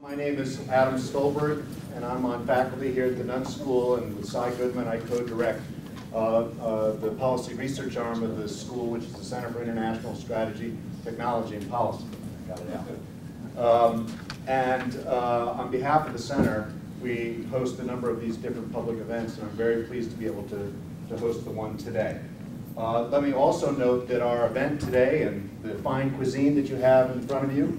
My name is Adam Stolberg, and I'm on faculty here at the Nunn School, and with Cy Goodman, I co-direct the policy research arm of the school, which is the Center for International Strategy, Technology, and Policy. Got it out. On behalf of the center, we host a number of these different public events, and I'm very pleased to be able to host the one today. Let me also note that our event today and the fine cuisine that you have in front of you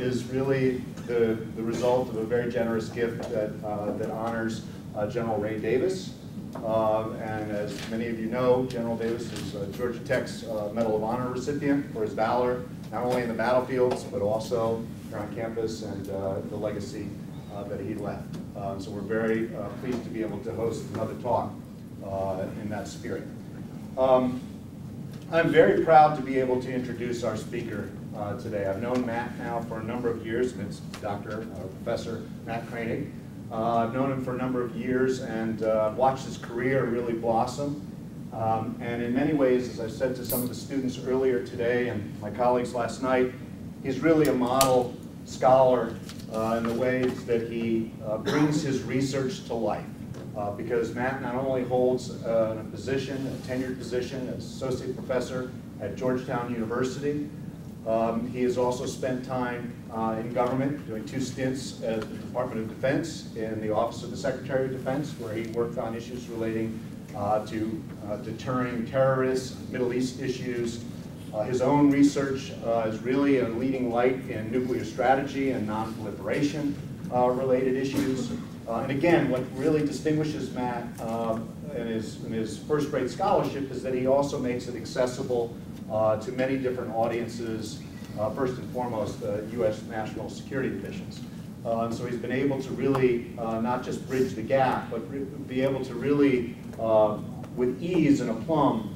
is really the result of a very generous gift that honors General Ray Davis. And as many of you know, General Davis is Georgia Tech's Medal of Honor recipient for his valor, not only in the battlefields, but also here on campus and the legacy that he left. So we're very pleased to be able to host another talk in that spirit. I'm very proud to be able to introduce our speaker today. I've known Matt now for a number of years, and it's Professor Matt Kroenig. I've known him for a number of years and watched his career really blossom. And in many ways, as I said to some of the students earlier today and my colleagues last night, he's really a model scholar in the ways that he brings his research to life. Because Matt not only holds a position, a tenured position as associate professor at Georgetown University, he has also spent time in government doing 2 stints at the Department of Defense in the Office of the Secretary of Defense, where he worked on issues relating to deterring terrorists, Middle East issues. His own research is really a leading light in nuclear strategy and non-proliferation related issues. And again, what really distinguishes Matt in his first-rate scholarship is that he also makes it accessible to many different audiences, first and foremost, U.S. national security officials. And so he's been able to really not just bridge the gap, but be able to really, with ease and aplomb,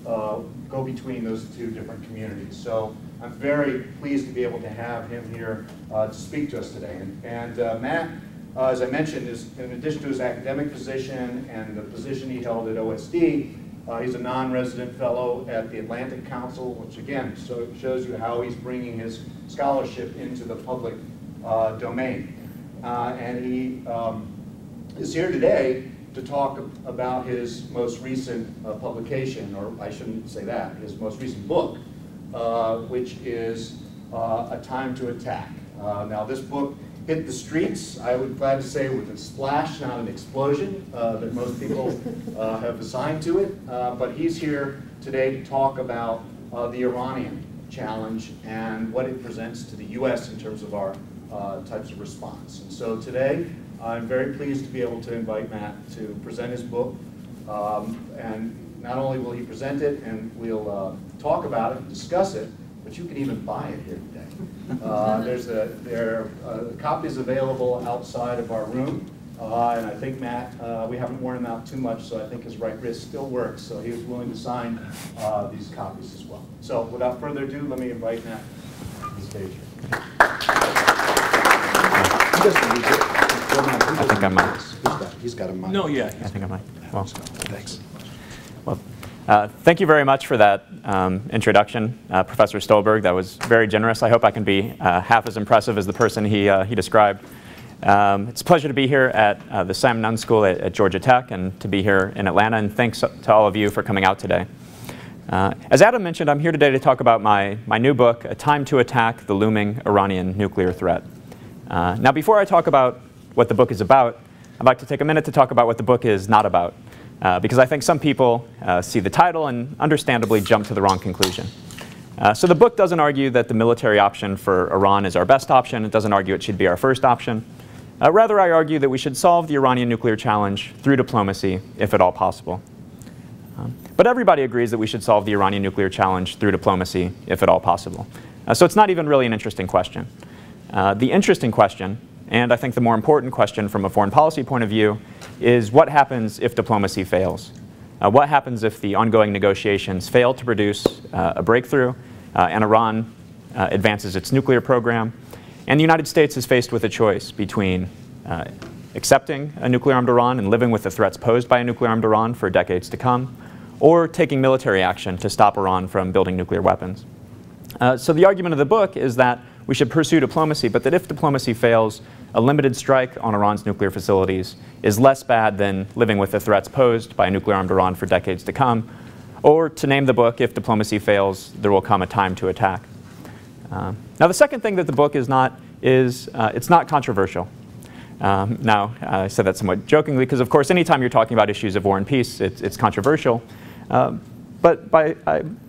go between those 2 different communities. So I'm very pleased to be able to have him here to speak to us today. And Matt, as I mentioned, is in addition to his academic position and the position he held at OSD, he's a non-resident fellow at the Atlantic Council, which again shows you how he's bringing his scholarship into the public domain. And he is here today to talk about his most recent publication, or I shouldn't say that, his most recent book, which is A Time to Attack. Now this book hit the streets, I would glad to say, with a splash, not an explosion, that most people have assigned to it. But he's here today to talk about the Iranian challenge and what it presents to the U.S. in terms of our types of response. And so today, I'm very pleased to be able to invite Matt to present his book. And not only will he present it and we'll talk about it and discuss it, but you can even buy it here today. There are copies available outside of our room, and I think Matt, we haven't worn him out too much, so I think his right wrist still works, so he was willing to sign these copies as well. So without further ado, let me invite Matt to the stage. I think I might. He's got a mic. No, yeah. I think I might. Well, thanks. Well, thank you very much for that introduction, Professor Stolberg. That was very generous. I hope I can be half as impressive as the person he described. It's a pleasure to be here at the Sam Nunn School at Georgia Tech and to be here in Atlanta, and thanks to all of you for coming out today. As Adam mentioned, I'm here today to talk about my new book, A Time to Attack: The Looming Iranian Nuclear Threat. Now, before I talk about what the book is about, I'd like to take a minute to talk about what the book is not about. Because I think some people see the title and understandably jump to the wrong conclusion. So the book doesn't argue that the military option for Iran is our best option. It doesn't argue it should be our first option. Rather, I argue that we should solve the Iranian nuclear challenge through diplomacy, if at all possible. But everybody agrees that we should solve the Iranian nuclear challenge through diplomacy, if at all possible. So it's not even really an interesting question. The interesting question, and I think the more important question from a foreign policy point of view, is what happens if diplomacy fails? What happens if the ongoing negotiations fail to produce a breakthrough and Iran advances its nuclear program, and the United States is faced with a choice between accepting a nuclear-armed Iran and living with the threats posed by a nuclear-armed Iran for decades to come, or taking military action to stop Iran from building nuclear weapons. So the argument of the book is that we should pursue diplomacy, but that if diplomacy fails, a limited strike on Iran's nuclear facilities is less bad than living with the threats posed by a nuclear-armed Iran for decades to come. Or, to name the book, if diplomacy fails, there will come a time to attack. Now, the second thing that the book is not is it's not controversial. Now, I said that somewhat jokingly, because of course, anytime you're talking about issues of war and peace, it's controversial. But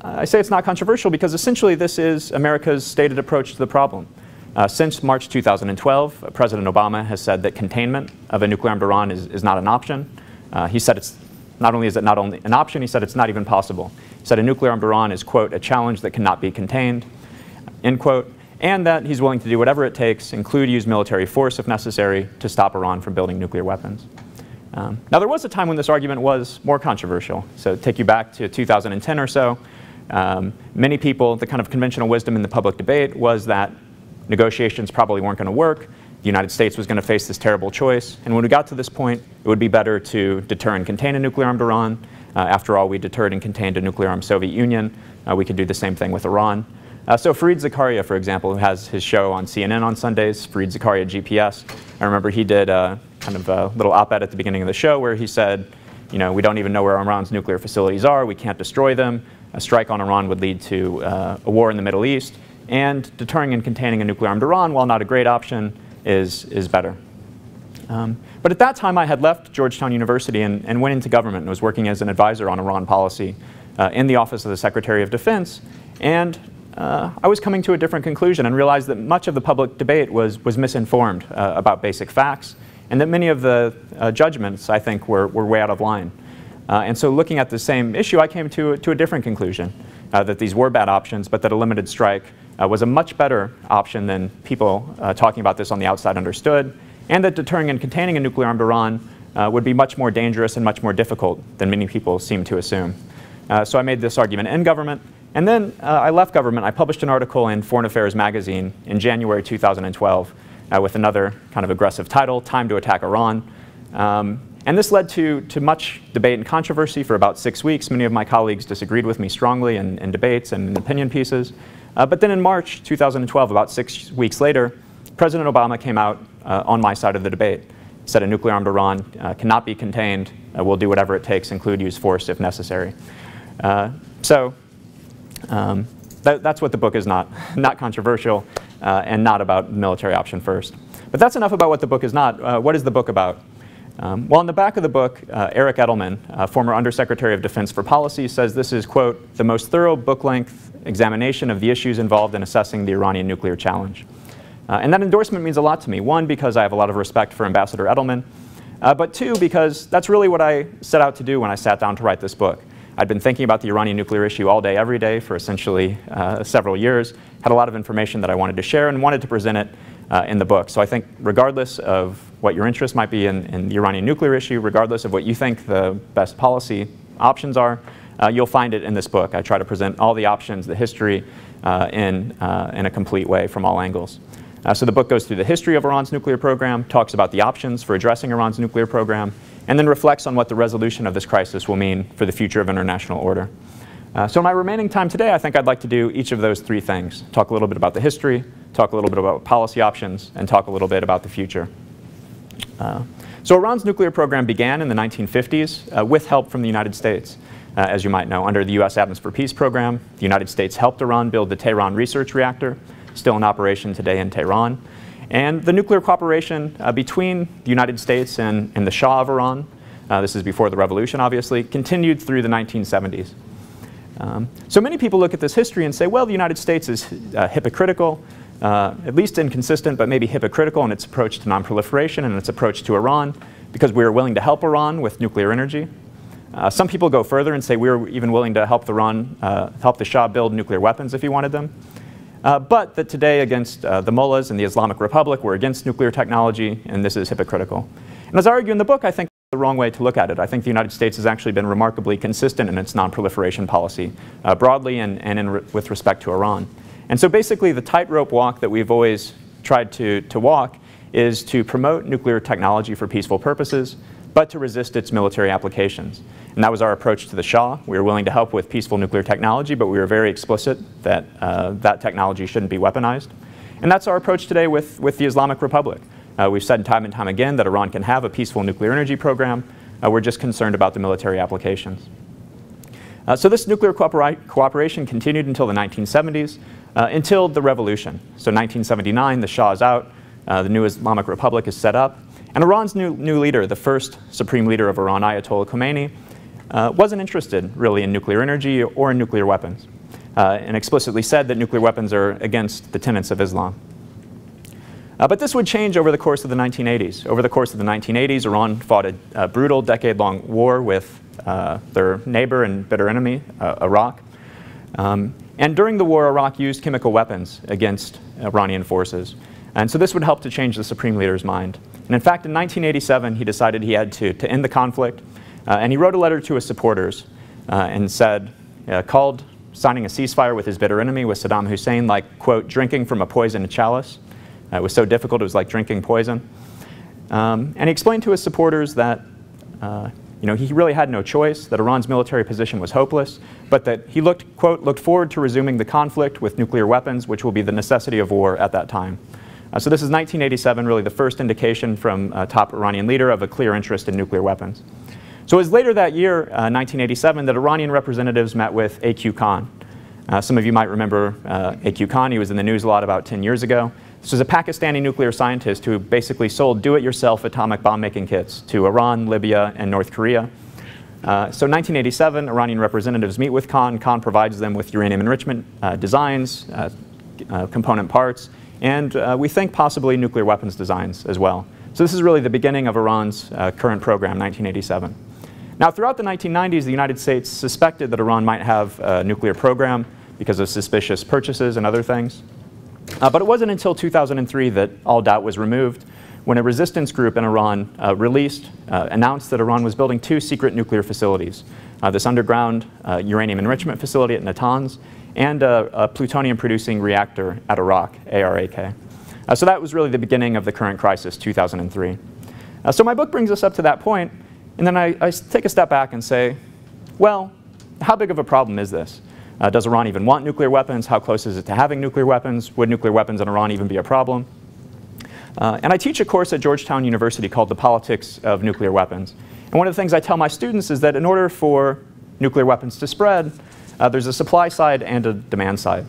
I say it's not controversial because essentially this is America's stated approach to the problem. Since March 2012, President Obama has said that containment of a nuclear-armed Iran is not an option. He said it's not only is it not only an option, he said it's not even possible. He said a nuclear-armed Iran is, quote, a challenge that cannot be contained, end quote, and that he's willing to do whatever it takes, include use military force if necessary, to stop Iran from building nuclear weapons. Now, there was a time when this argument was more controversial. So take you back to 2010 or so. Many people, the kind of conventional wisdom in the public debate was that negotiations probably weren't going to work. The United States was going to face this terrible choice. And when we got to this point, it would be better to deter and contain a nuclear-armed Iran. After all, we deterred and contained a nuclear-armed Soviet Union. We could do the same thing with Iran. So Fareed Zakaria, for example, who has his show on CNN on Sundays, Fareed Zakaria GPS, I remember he did kind of a little op-ed at the beginning of the show where he said, you know, we don't even know where Iran's nuclear facilities are, we can't destroy them, a strike on Iran would lead to a war in the Middle East, and deterring and containing a nuclear-armed Iran, while not a great option, is better. But at that time I had left Georgetown University and went into government and was working as an advisor on Iran policy in the Office of the Secretary of Defense, and I was coming to a different conclusion and realized that much of the public debate was misinformed about basic facts, and that many of the judgments, I think, were way out of line. And so looking at the same issue, I came to a different conclusion, that these were bad options, but that a limited strike was a much better option than people talking about this on the outside understood, and that deterring and containing a nuclear-armed Iran would be much more dangerous and much more difficult than many people seem to assume. So I made this argument in government. And then I left government. I published an article in Foreign Affairs magazine in January 2012 with another kind of aggressive title, Time to Attack Iran. And this led to much debate and controversy for about 6 weeks. Many of my colleagues disagreed with me strongly in debates and in opinion pieces. But then in March 2012, about 6 weeks later, President Obama came out on my side of the debate. He said a nuclear-armed Iran cannot be contained. We'll do whatever it takes, include use force if necessary. That's what the book is not controversial and not about military option first. But that's enough about what the book is not. What is the book about? Well, in the back of the book, Eric Edelman, former Undersecretary of Defense for Policy, says this is, quote, the most thorough book-length examination of the issues involved in assessing the Iranian nuclear challenge. And that endorsement means a lot to me. One, because I have a lot of respect for Ambassador Edelman, but two, because that's really what I set out to do when I sat down to write this book. I'd been thinking about the Iranian nuclear issue all day, every day for essentially several years, had a lot of information that I wanted to share and wanted to present it in the book. So I think regardless of what your interest might be in the Iranian nuclear issue, regardless of what you think the best policy options are, you'll find it in this book. I try to present all the options, the history, in a complete way from all angles. So the book goes through the history of Iran's nuclear program, talks about the options for addressing Iran's nuclear program, and then reflects on what the resolution of this crisis will mean for the future of international order. So in my remaining time today, I think I'd like to do each of those three things. Talk a little bit about the history, talk a little bit about policy options, and talk a little bit about the future. So Iran's nuclear program began in the 1950s with help from the United States. As you might know, under the U.S. Atoms for Peace program, the United States helped Iran build the Tehran Research Reactor, still in operation today in Tehran. And the nuclear cooperation between the United States and the Shah of Iran, this is before the revolution obviously, continued through the 1970s. So many people look at this history and say, well, the United States is hypocritical, at least inconsistent, but maybe hypocritical in its approach to nonproliferation and its approach to Iran, because we are willing to help Iran with nuclear energy. Some people go further and say we were even willing to help help the Shah build nuclear weapons if he wanted them. But that today against the mullahs in the Islamic Republic, we're against nuclear technology, and this is hypocritical. And as I argue in the book, I think that's the wrong way to look at it. I think the United States has actually been remarkably consistent in its nonproliferation policy, broadly and with respect to Iran. And so basically the tightrope walk that we've always tried to walk is to promote nuclear technology for peaceful purposes, but to resist its military applications. And that was our approach to the Shah. We were willing to help with peaceful nuclear technology, but we were very explicit that that technology shouldn't be weaponized. And that's our approach today with the Islamic Republic. We've said time and time again that Iran can have a peaceful nuclear energy program. We're just concerned about the military applications. So this nuclear cooperation continued until the 1970s, until the revolution. So 1979, the Shah is out, the new Islamic Republic is set up, and Iran's new leader, the first supreme leader of Iran, Ayatollah Khomeini, wasn't interested really in nuclear energy or in nuclear weapons, and explicitly said that nuclear weapons are against the tenets of Islam. But this would change over the course of the 1980s. Over the course of the 1980s, Iran fought a brutal decade-long war with their neighbor and bitter enemy, Iraq. And during the war, Iraq used chemical weapons against Iranian forces. And so this would help to change the supreme leader's mind. And in fact, in 1987, he decided he had to end the conflict. And he wrote a letter to his supporters and said, called signing a ceasefire with his bitter enemy, with Saddam Hussein, like, quote, drinking from a poisoned chalice. It was so difficult, it was like drinking poison. And he explained to his supporters that he really had no choice, that Iran's military position was hopeless, but that he quote, looked forward to resuming the conflict with nuclear weapons, which will be the necessity of war at that time. So this is 1987, really the first indication from a top Iranian leader of a clear interest in nuclear weapons. So it was later that year, 1987, that Iranian representatives met with A.Q. Khan. Some of you might remember A.Q. Khan. He was in the news a lot about 10 years ago. This was a Pakistani nuclear scientist who basically sold do-it-yourself atomic bomb-making kits to Iran, Libya, and North Korea. So in 1987, Iranian representatives meet with Khan. Khan provides them with uranium enrichment designs, component parts, and we think possibly nuclear weapons designs as well. So this is really the beginning of Iran's current program, 1987. Now, throughout the 1990s, the United States suspected that Iran might have a nuclear program because of suspicious purchases and other things. But it wasn't until 2003 that all doubt was removed when a resistance group in Iran announced that Iran was building 2 secret nuclear facilities, this underground uranium enrichment facility at Natanz and a plutonium-producing reactor at Arak, ARAK. So that was really the beginning of the current crisis, 2003. So my book brings us up to that point, and then I take a step back and say, well, how big of a problem is this? Does Iran even want nuclear weapons? How close is it to having nuclear weapons? Would nuclear weapons in Iran even be a problem? And I teach a course at Georgetown University called The Politics of Nuclear Weapons. And one of the things I tell my students is that in order for nuclear weapons to spread, there's a supply side and a demand side.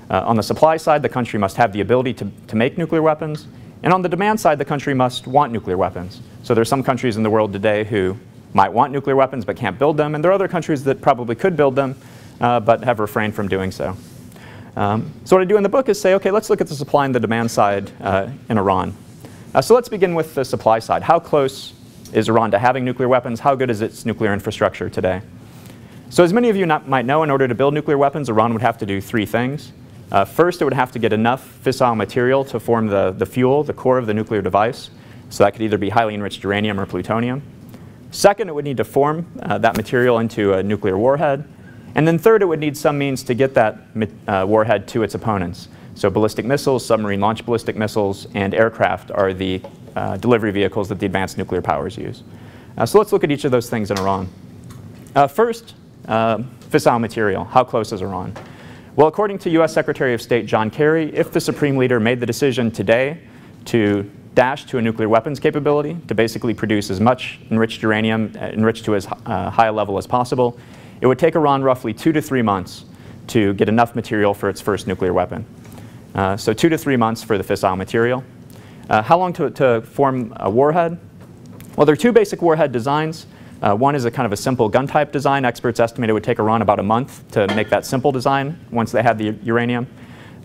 On the supply side, the country must have the ability to make nuclear weapons. And on the demand side, the country must want nuclear weapons. So there are some countries in the world today who might want nuclear weapons but can't build them. And there are other countries that probably could build them but have refrained from doing so. So what I do in the book is say, okay, let's look at the supply and the demand side in Iran. So let's begin with the supply side. How close is Iran to having nuclear weapons? How good is its nuclear infrastructure today? So as many of you might know, in order to build nuclear weapons, Iran would have to do 3 things. First, it would have to get enough fissile material to form the fuel, the core of the nuclear device. So that could either be highly enriched uranium or plutonium. Second, it would need to form that material into a nuclear warhead. And then third, it would need some means to get that warhead to its opponents. So ballistic missiles, submarine-launched ballistic missiles, and aircraft are the delivery vehicles that the advanced nuclear powers use. So let's look at each of those things in Iran. First, fissile material. How close is Iran? Well, according to US Secretary of State John Kerry, if the Supreme Leader made the decision today to dash to a nuclear weapons capability, to basically produce as much enriched uranium, enriched to as high a level as possible, it would take Iran roughly 2 to 3 months to get enough material for its first nuclear weapon. So 2 to 3 months for the fissile material. How long to form a warhead? Well, there are 2 basic warhead designs. One is a kind of a simple gun type design. Experts estimate it would take Iran about a month to make that simple design once they had the uranium.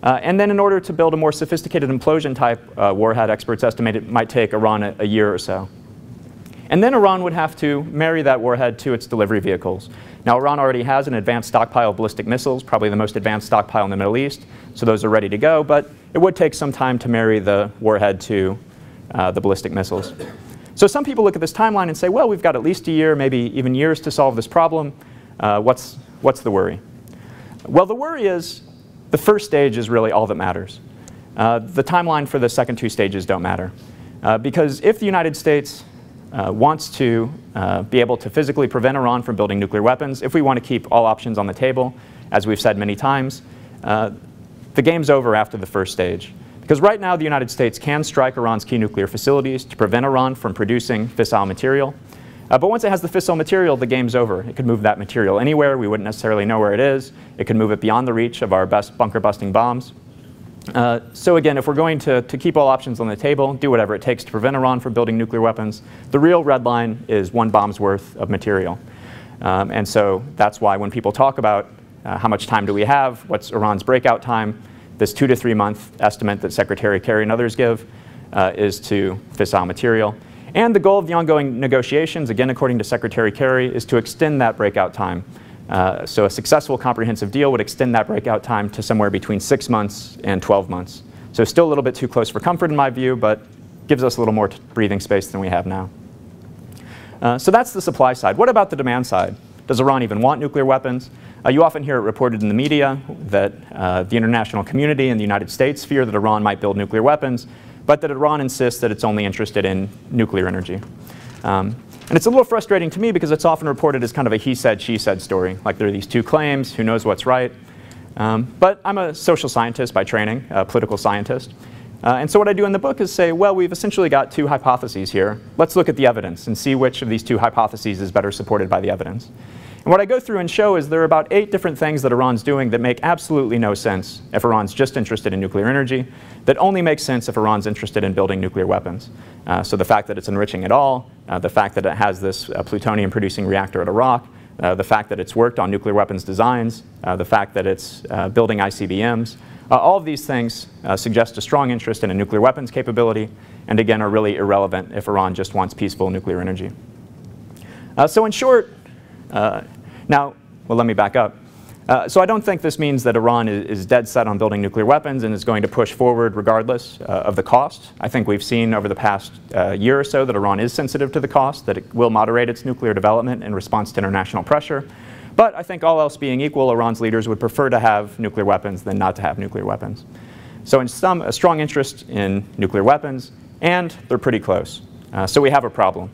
And then in order to build a more sophisticated implosion type warhead, experts estimate it might take Iran a year or so. And then Iran would have to marry that warhead to its delivery vehicles. Now, Iran already has an advanced stockpile of ballistic missiles, probably the most advanced stockpile in the Middle East, so those are ready to go, but it would take some time to marry the warhead to the ballistic missiles. So some people look at this timeline and say, well, we've got at least a year, maybe even years to solve this problem. What's the worry? Well, the worry is the first stage is really all that matters. The timeline for the second 2 stages don't matter. Because if the United States wants to be able to physically prevent Iran from building nuclear weapons, if we want to keep all options on the table, as we've said many times, the game's over after the first stage. Because right now, the United States can strike Iran's key nuclear facilities to prevent Iran from producing fissile material. But once it has the fissile material, the game's over. It could move that material anywhere. We wouldn't necessarily know where it is. It could move it beyond the reach of our best bunker-busting bombs. So again, if we're going to keep all options on the table, do whatever it takes to prevent Iran from building nuclear weapons, the real red line is one bomb's worth of material. And so that's why when people talk about how much time do we have, what's Iran's breakout time, this 2 to 3 month estimate that Secretary Kerry and others give is to fissile material. And the goal of the ongoing negotiations, again according to Secretary Kerry, is to extend that breakout time. So a successful comprehensive deal would extend that breakout time to somewhere between 6 months and 12 months. So still a little bit too close for comfort in my view, but gives us a little more breathing space than we have now. So that's the supply side. What about the demand side? Does Iran even want nuclear weapons? You often hear it reported in the media that the international community and the United States fear that Iran might build nuclear weapons, but that Iran insists that it's only interested in nuclear energy. And it's a little frustrating to me because it's often reported as kind of a he said, she said story. Like there are these two claims, who knows what's right. But I'm a social scientist by training, a political scientist. And so what I do in the book is say, well, we've essentially got two hypotheses here. Let's look at the evidence and see which of these two hypotheses is better supported by the evidence. And what I go through and show is there are about 8 different things that Iran's doing that make absolutely no sense if Iran's just interested in nuclear energy, that only makes sense if Iran's interested in building nuclear weapons. So the fact that it's enriching at all, the fact that it has this plutonium-producing reactor at Iraq, the fact that it's worked on nuclear weapons designs, the fact that it's building ICBMs, all of these things suggest a strong interest in a nuclear weapons capability, and again are really irrelevant if Iran just wants peaceful nuclear energy. So in short, well, let me back up. So I don't think this means that Iran is dead set on building nuclear weapons and is going to push forward regardless of the cost. I think we've seen over the past year or so that Iran is sensitive to the cost, that it will moderate its nuclear development in response to international pressure. But I think all else being equal, Iran's leaders would prefer to have nuclear weapons than not to have nuclear weapons. So in sum, a strong interest in nuclear weapons, and they're pretty close. So we have a problem.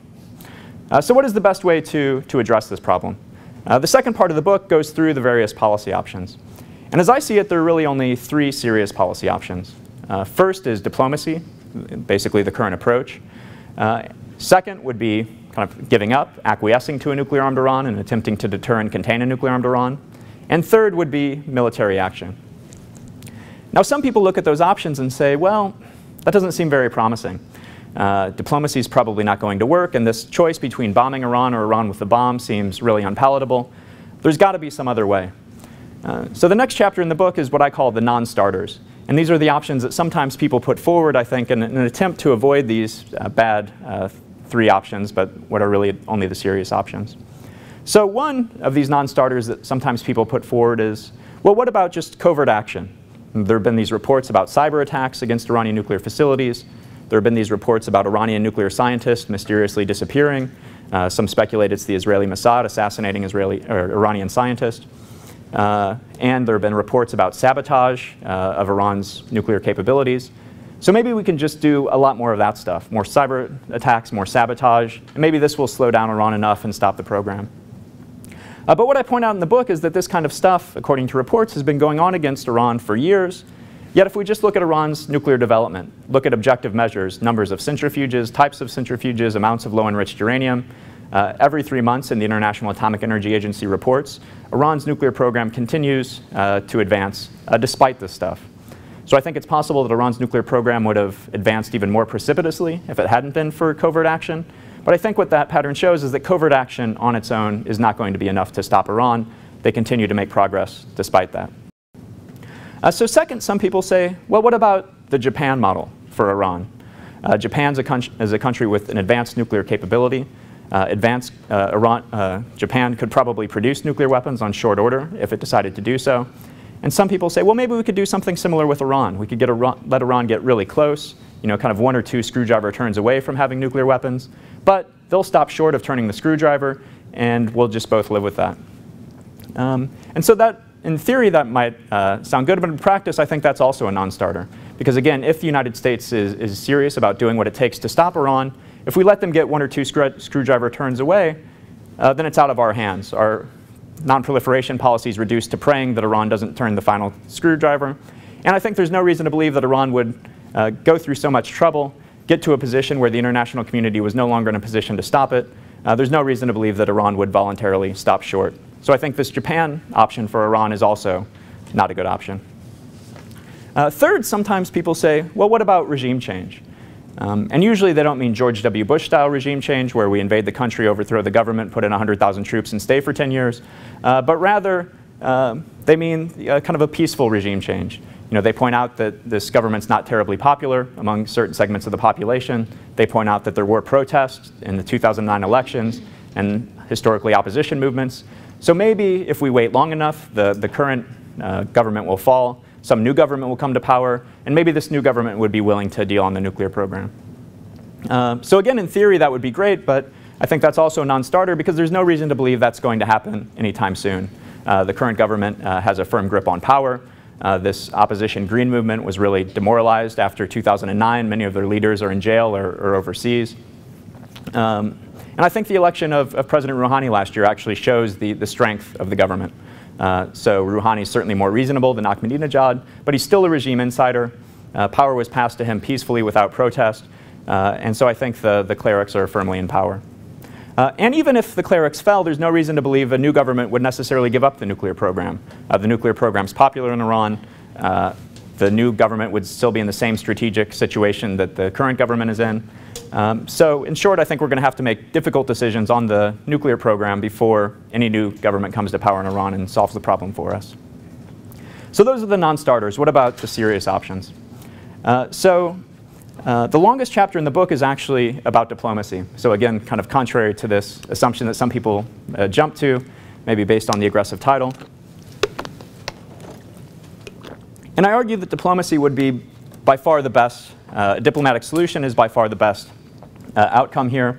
So what is the best way to address this problem? The second part of the book goes through the various policy options. And as I see it, there are really only 3 serious policy options. First is diplomacy, basically the current approach. Second would be kind of giving up, acquiescing to a nuclear-armed Iran and attempting to deter and contain a nuclear-armed Iran. And third would be military action. Now some people look at those options and say, well, that doesn't seem very promising. Diplomacy is probably not going to work, and this choice between bombing Iran or Iran with the bomb seems really unpalatable. There's got to be some other way. So the next chapter in the book is what I call the non-starters. And these are the options that sometimes people put forward, I think, in an attempt to avoid these bad 3 options, but what are really only the serious options. So one of these non-starters that sometimes people put forward is, well, what about just covert action? There have been these reports about cyber attacks against Iranian nuclear facilities. There have been these reports about Iranian nuclear scientists mysteriously disappearing. Some speculate it's the Israeli Mossad assassinating Iranian scientists. And there have been reports about sabotage of Iran's nuclear capabilities. So maybe we can just do a lot more of that stuff, more cyber attacks, more sabotage, and maybe this will slow down Iran enough and stop the program. But what I point out in the book is that this kind of stuff, according to reports, has been going on against Iran for years. Yet if we just look at Iran's nuclear development, look at objective measures, numbers of centrifuges, types of centrifuges, amounts of low-enriched uranium, every 3 months in the International Atomic Energy Agency reports, Iran's nuclear program continues to advance despite this stuff. So I think it's possible that Iran's nuclear program would have advanced even more precipitously if it hadn't been for covert action. But I think what that pattern shows is that covert action on its own is not going to be enough to stop Iran. They continue to make progress despite that. So second, some people say, well, what about the Japan model for Iran? Japan is a country with an advanced nuclear capability. Japan could probably produce nuclear weapons on short order if it decided to do so. And some people say, well, maybe we could do something similar with Iran. We could let Iran get really close, kind of 1 or 2 screwdriver turns away from having nuclear weapons. But they'll stop short of turning the screwdriver, and we'll just both live with that. And so that, in theory, that might sound good, but in practice, I think that's also a non-starter. Because again, if the United States is serious about doing what it takes to stop Iran, if we let them get 1 or 2 screwdriver turns away, then it's out of our hands. Our non-proliferation policy is reduced to praying that Iran doesn't turn the final screwdriver. And I think there's no reason to believe that Iran would go through so much trouble, get to a position where the international community was no longer in a position to stop it, there's no reason to believe that Iran would voluntarily stop short. So I think this Japan option for Iran is also not a good option. Third, sometimes people say, well, what about regime change? And usually they don't mean George W. Bush-style regime change, where we invade the country, overthrow the government, put in 100,000 troops, and stay for 10 years. But rather, they mean kind of a peaceful regime change. They point out that this government's not terribly popular among certain segments of the population. They point out that there were protests in the 2009 elections and historically opposition movements. So maybe if we wait long enough, the current government will fall, some new government will come to power, and maybe this new government would be willing to deal on the nuclear program. So again, in theory, that would be great, but I think that's also a non-starter because there's no reason to believe that's going to happen anytime soon. The current government has a firm grip on power. This opposition Green movement was really demoralized after 2009. Many of their leaders are in jail or overseas. And I think the election of President Rouhani last year actually shows the strength of the government. So Rouhani is certainly more reasonable than Ahmadinejad, but he's still a regime insider. Power was passed to him peacefully without protest. And so I think the clerics are firmly in power. And even if the clerics fell, there's no reason to believe a new government would necessarily give up the nuclear program. The nuclear program's popular in Iran. The new government would still be in the same strategic situation that the current government is in. So in short, I think we're going to have to make difficult decisions on the nuclear program before any new government comes to power in Iran and solves the problem for us. So those are the non-starters. What about the serious options? The longest chapter in the book is actually about diplomacy. So again, kind of contrary to this assumption that some people jump to, maybe based on the aggressive title. And I argue that diplomacy would be by far the best, a diplomatic solution is by far the best outcome here.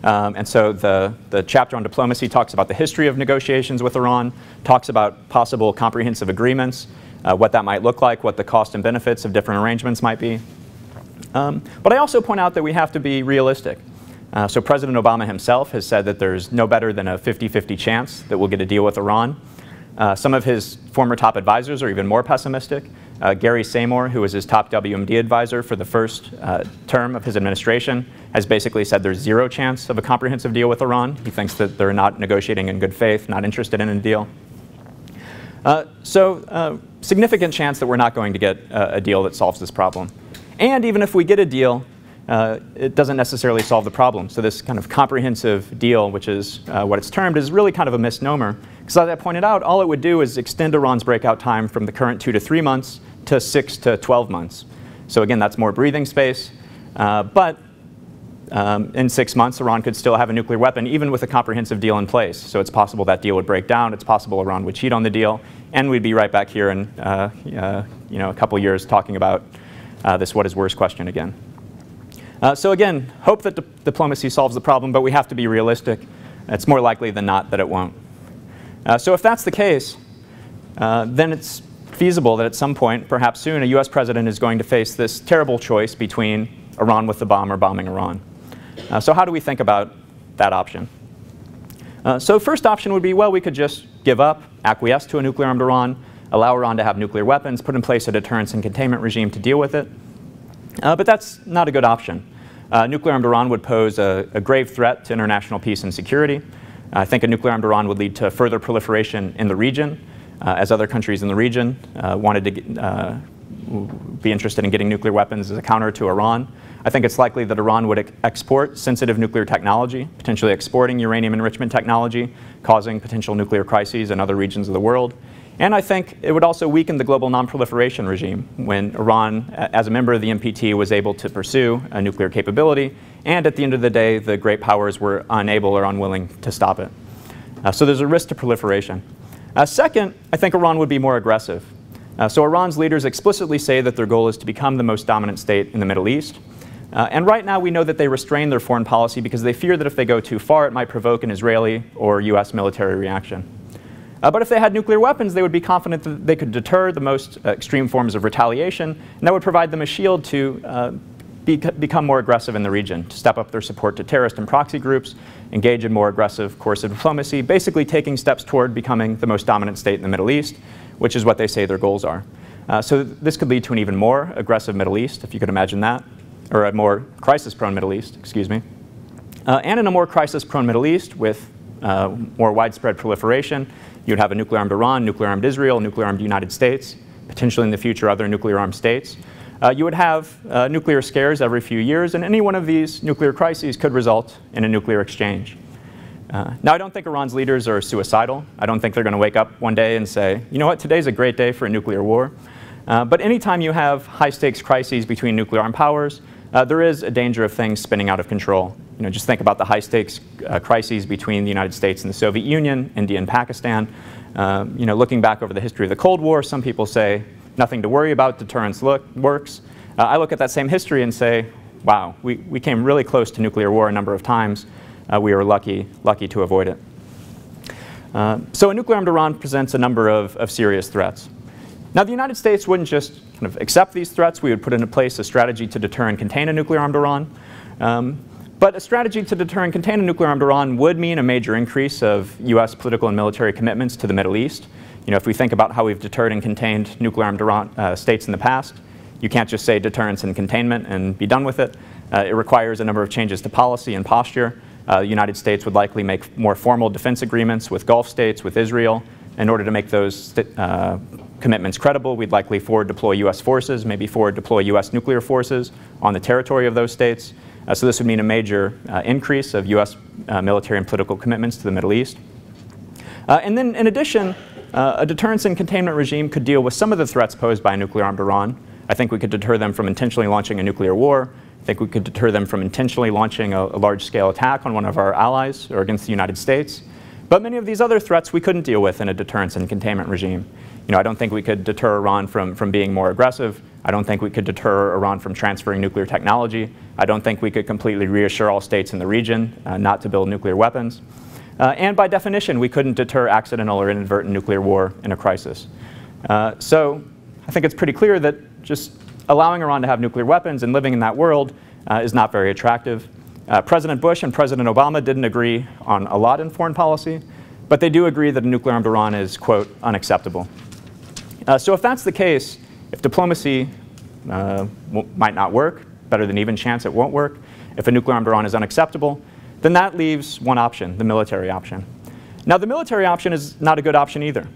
And so the chapter on diplomacy talks about the history of negotiations with Iran, talks about possible comprehensive agreements, what that might look like, what the cost and benefits of different arrangements might be. But I also point out that we have to be realistic. So President Obama himself has said that there's no better than a 50-50 chance that we'll get a deal with Iran. Some of his former top advisors are even more pessimistic. Gary Seymour, who was his top WMD advisor for the first term of his administration, has basically said there's zero chance of a comprehensive deal with Iran. He thinks that they're not negotiating in good faith, not interested in a deal. Significant chance that we're not going to get a deal that solves this problem. And even if we get a deal, it doesn't necessarily solve the problem. So this kind of comprehensive deal, which is what it's termed, is really kind of a misnomer. Because as I pointed out, all it would do is extend Iran's breakout time from the current 2 to 3 months to 6 to 12 months. So again, that's more breathing space. But in 6 months, Iran could still have a nuclear weapon, even with a comprehensive deal in place. So it's possible that deal would break down. It's possible Iran would cheat on the deal. And we'd be right back here in a couple years talking about this what is worse question again. So again, hope that diplomacy solves the problem, but we have to be realistic. It's more likely than not that it won't. So if that's the case, then it's feasible that at some point, perhaps soon, a US president is going to face this terrible choice between Iran with the bomb or bombing Iran. So how do we think about that option? So first option would be, well, we could just give up, acquiesce to a nuclear-armed Iran, allow Iran to have nuclear weapons, put in place a deterrence and containment regime to deal with it. But that's not a good option. Nuclear-armed Iran would pose a grave threat to international peace and security. I think a nuclear-armed Iran would lead to further proliferation in the region, as other countries in the region wanted to be interested in getting nuclear weapons as a counter to Iran. I think it's likely that Iran would export sensitive nuclear technology, potentially exporting uranium enrichment technology, causing potential nuclear crises in other regions of the world. And I think it would also weaken the global non-proliferation regime when Iran, as a member of the NPT, was able to pursue a nuclear capability. And at the end of the day, the great powers were unable or unwilling to stop it. So there's a risk to proliferation. Second, I think Iran would be more aggressive. So Iran's leaders explicitly say that their goal is to become the most dominant state in the Middle East. And right now we know that they restrain their foreign policy because they fear that if they go too far, it might provoke an Israeli or US military reaction. But if they had nuclear weapons, they would be confident that they could deter the most extreme forms of retaliation, and that would provide them a shield to become more aggressive in the region, to step up their support to terrorist and proxy groups, engage in more aggressive course of diplomacy, basically taking steps toward becoming the most dominant state in the Middle East, which is what they say their goals are. So this could lead to an even more aggressive Middle East, if you could imagine that, or a more crisis-prone Middle East, excuse me. And in a more crisis-prone Middle East with more widespread proliferation, you'd have a nuclear-armed Iran, nuclear-armed Israel, nuclear-armed United States, potentially in the future other nuclear-armed states. You would have nuclear scares every few years, and any one of these nuclear crises could result in a nuclear exchange. Now, I don't think Iran's leaders are suicidal. I don't think they're going to wake up one day and say, you know what, today's a great day for a nuclear war. But anytime you have high-stakes crises between nuclear-armed powers, there is a danger of things spinning out of control. You know, just think about the high-stakes crises between the United States and the Soviet Union, India and Pakistan. You know, looking back over the history of the Cold War, some people say nothing to worry about, deterrence works. I look at that same history and say, wow, we came really close to nuclear war a number of times. We were lucky to avoid it. So a nuclear-armed Iran presents a number of serious threats. Now, the United States wouldn't just kind of accept these threats. We would put into place a strategy to deter and contain a nuclear-armed Iran. But a strategy to deter and contain a nuclear-armed Iran would mean a major increase of US political and military commitments to the Middle East. You know, if we think about how we've deterred and contained nuclear-armed Iran states in the past, you can't just say deterrence and containment and be done with it. It requires a number of changes to policy and posture. The United States would likely make more formal defense agreements with Gulf states, with Israel. In order to make those commitments credible, we'd likely forward deploy US forces, maybe forward deploy US nuclear forces on the territory of those states. So this would mean a major increase of US military and political commitments to the Middle East. And then in addition, a deterrence and containment regime could deal with some of the threats posed by a nuclear-armed Iran. I think we could deter them from intentionally launching a nuclear war. I think we could deter them from intentionally launching a large-scale attack on one of our allies or against the United States. But many of these other threats we couldn't deal with in a deterrence and containment regime. You know, I don't think we could deter Iran from being more aggressive. I don't think we could deter Iran from transferring nuclear technology. I don't think we could completely reassure all states in the region not to build nuclear weapons. And by definition, we couldn't deter accidental or inadvertent nuclear war in a crisis. So I think it's pretty clear that just allowing Iran to have nuclear weapons and living in that world is not very attractive. President Bush and President Obama didn't agree on a lot in foreign policy, but they do agree that a nuclear-armed Iran is, quote, unacceptable. So if that's the case, if diplomacy might not work, better than even chance it won't work, if a nuclear-armed Iran is unacceptable, then that leaves one option, the military option. Now, the military option is not a good option either.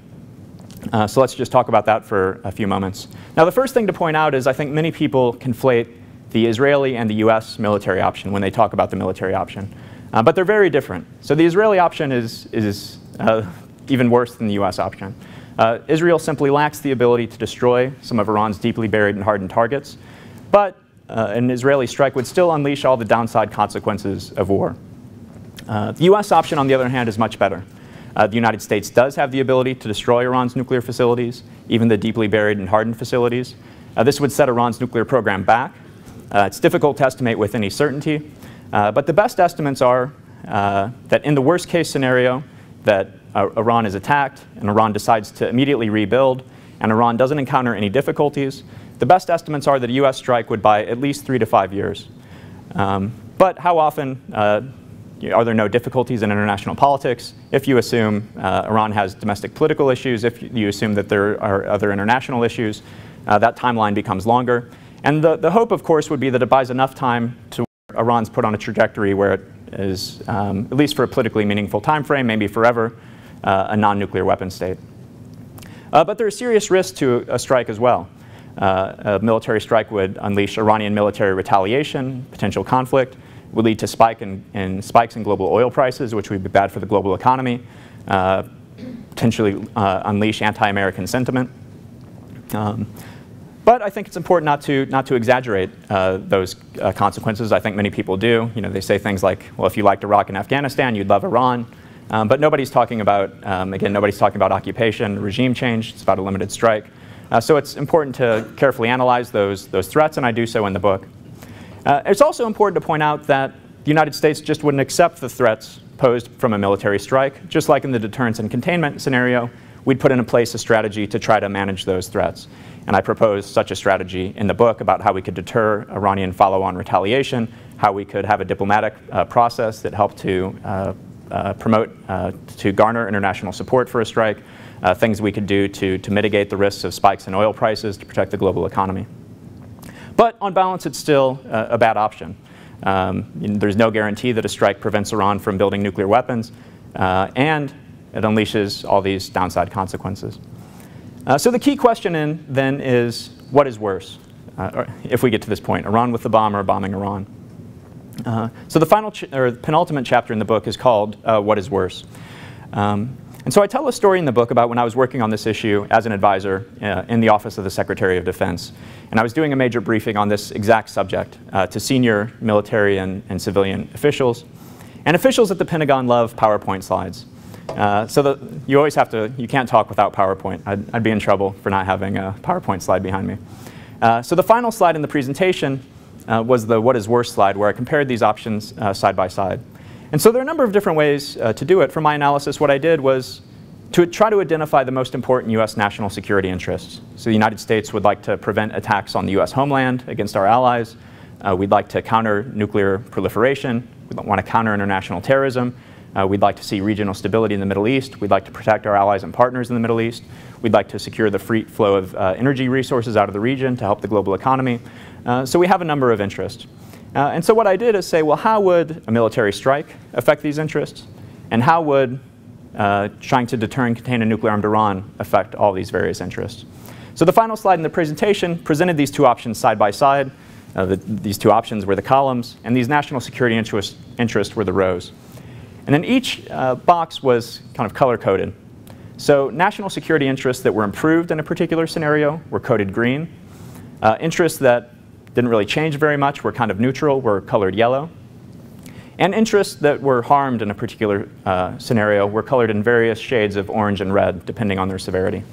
So let's just talk about that for a few moments. Now, the first thing to point out is I think many people conflate the Israeli and the US military option when they talk about the military option. But they're very different. So the Israeli option is even worse than the US option. Israel simply lacks the ability to destroy some of Iran's deeply buried and hardened targets, but an Israeli strike would still unleash all the downside consequences of war. The US option, on the other hand, is much better. The United States does have the ability to destroy Iran's nuclear facilities, even the deeply buried and hardened facilities. This would set Iran's nuclear program back. It's difficult to estimate with any certainty, but the best estimates are that in the worst case scenario, that Iran is attacked and Iran decides to immediately rebuild and Iran doesn't encounter any difficulties, the best estimates are that a US strike would buy at least 3 to 5 years. But how often are there no difficulties in international politics? If you assume Iran has domestic political issues, if you assume that there are other international issues, that timeline becomes longer. And the hope, of course, would be that it buys enough time to Iran's put on a trajectory where it is, at least for a politically meaningful time frame, maybe forever, a non-nuclear weapon state. But there are serious risks to a strike as well. A military strike would unleash Iranian military retaliation, potential conflict, would lead to spikes in global oil prices, which would be bad for the global economy, potentially unleash anti-American sentiment. But I think it's important not to exaggerate those consequences. I think many people do. You know, they say things like, well, if you liked Iraq and Afghanistan, you'd love Iran. But nobody's talking about, again, nobody's talking about occupation, regime change. It's about a limited strike. So it's important to carefully analyze those threats, and I do so in the book. It's also important to point out that the United States just wouldn't accept the threats posed from a military strike. Just like in the deterrence and containment scenario, we'd put in place a strategy to try to manage those threats. And I propose such a strategy in the book about how we could deter Iranian follow-on retaliation, how we could have a diplomatic process that helped to promote to garner international support for a strike, things we could do to mitigate the risks of spikes in oil prices to protect the global economy. But on balance, it's still a bad option. There's no guarantee that a strike prevents Iran from building nuclear weapons, and it unleashes all these downside consequences. So the key question then is, what is worse? If we get to this point, Iran with the bomb or bombing Iran? So the final or penultimate chapter in the book is called What is Worse? And so I tell a story in the book about when I was working on this issue as an advisor in the Office of the Secretary of Defense. And I was doing a major briefing on this exact subject to senior military and civilian officials. And officials at the Pentagon love PowerPoint slides. You always have to, you can't talk without PowerPoint. I'd be in trouble for not having a PowerPoint slide behind me. So the final slide in the presentation was the what is worse slide, where I compared these options side by side. And so there are a number of different ways to do it. For my analysis, what I did was to try to identify the most important US national security interests. So the United States would like to prevent attacks on the US homeland against our allies. We'd like to counter nuclear proliferation. We want to counter international terrorism. We'd like to see regional stability in the Middle East. We'd like to protect our allies and partners in the Middle East. We'd like to secure the free flow of energy resources out of the region to help the global economy. So we have a number of interests. And so what I did is say, well, how would a military strike affect these interests? And how would trying to deter and contain a nuclear-armed Iran affect all these various interests? So the final slide in the presentation presented these two options side by side. These two options were the columns, and these national security interests were the rows. And then each box was kind of color-coded. So national security interests that were improved in a particular scenario were coded green. Interests that didn't really change very much, were kind of neutral, were colored yellow. And interests that were harmed in a particular scenario were colored in various shades of orange and red, depending on their severity.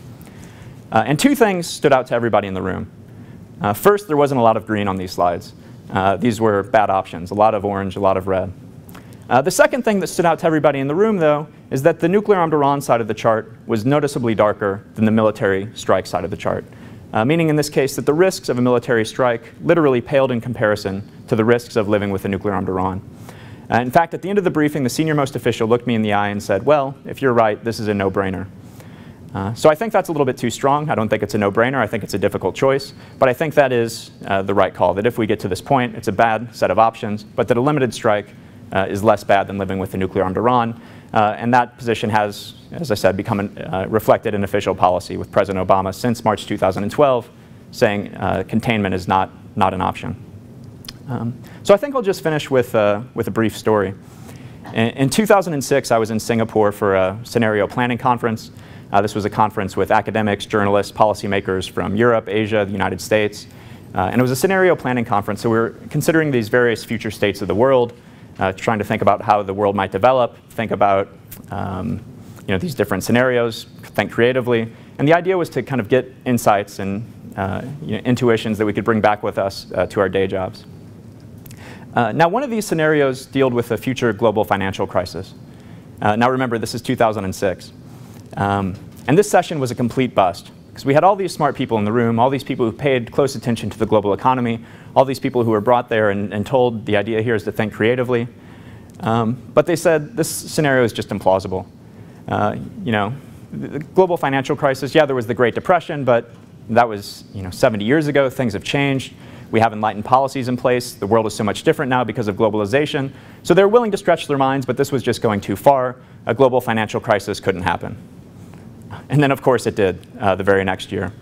And two things stood out to everybody in the room. First, there wasn't a lot of green on these slides. These were bad options, a lot of orange, a lot of red. The second thing that stood out to everybody in the room, though, is that the nuclear-armed Iran side of the chart was noticeably darker than the military strike side of the chart. Meaning in this case that the risks of a military strike literally paled in comparison to the risks of living with a nuclear-armed Iran. In fact, at the end of the briefing, the senior-most official looked me in the eye and said, well, if you're right, this is a no-brainer. So I think that's a little bit too strong. I don't think it's a no-brainer. I think it's a difficult choice. But I think that is the right call, that if we get to this point, it's a bad set of options, but that a limited strike is less bad than living with a nuclear-armed Iran. And that position has, as I said, become reflected in official policy with President Obama since March 2012, saying containment is not an option. So I think I'll just finish with a brief story. In 2006, I was in Singapore for a scenario planning conference. This was a conference with academics, journalists, policymakers from Europe, Asia, the United States. And it was a scenario planning conference, so we were considering these various future states of the world, trying to think about how the world might develop, think about these different scenarios, think creatively. And the idea was to kind of get insights and intuitions that we could bring back with us to our day jobs. Now, one of these scenarios dealt with a future global financial crisis. Now remember, this is 2006. And this session was a complete bust, because we had all these smart people in the room, all these people who paid close attention to the global economy, all these people who were brought there and told the idea here is to think creatively. But they said this scenario is just implausible. The global financial crisis, yeah, there was the Great Depression, but that was 70 years ago. Things have changed. We have enlightened policies in place. The world is so much different now because of globalization. So they're willing to stretch their minds, but this was just going too far. A global financial crisis couldn't happen. And then, of course, it did the very next year.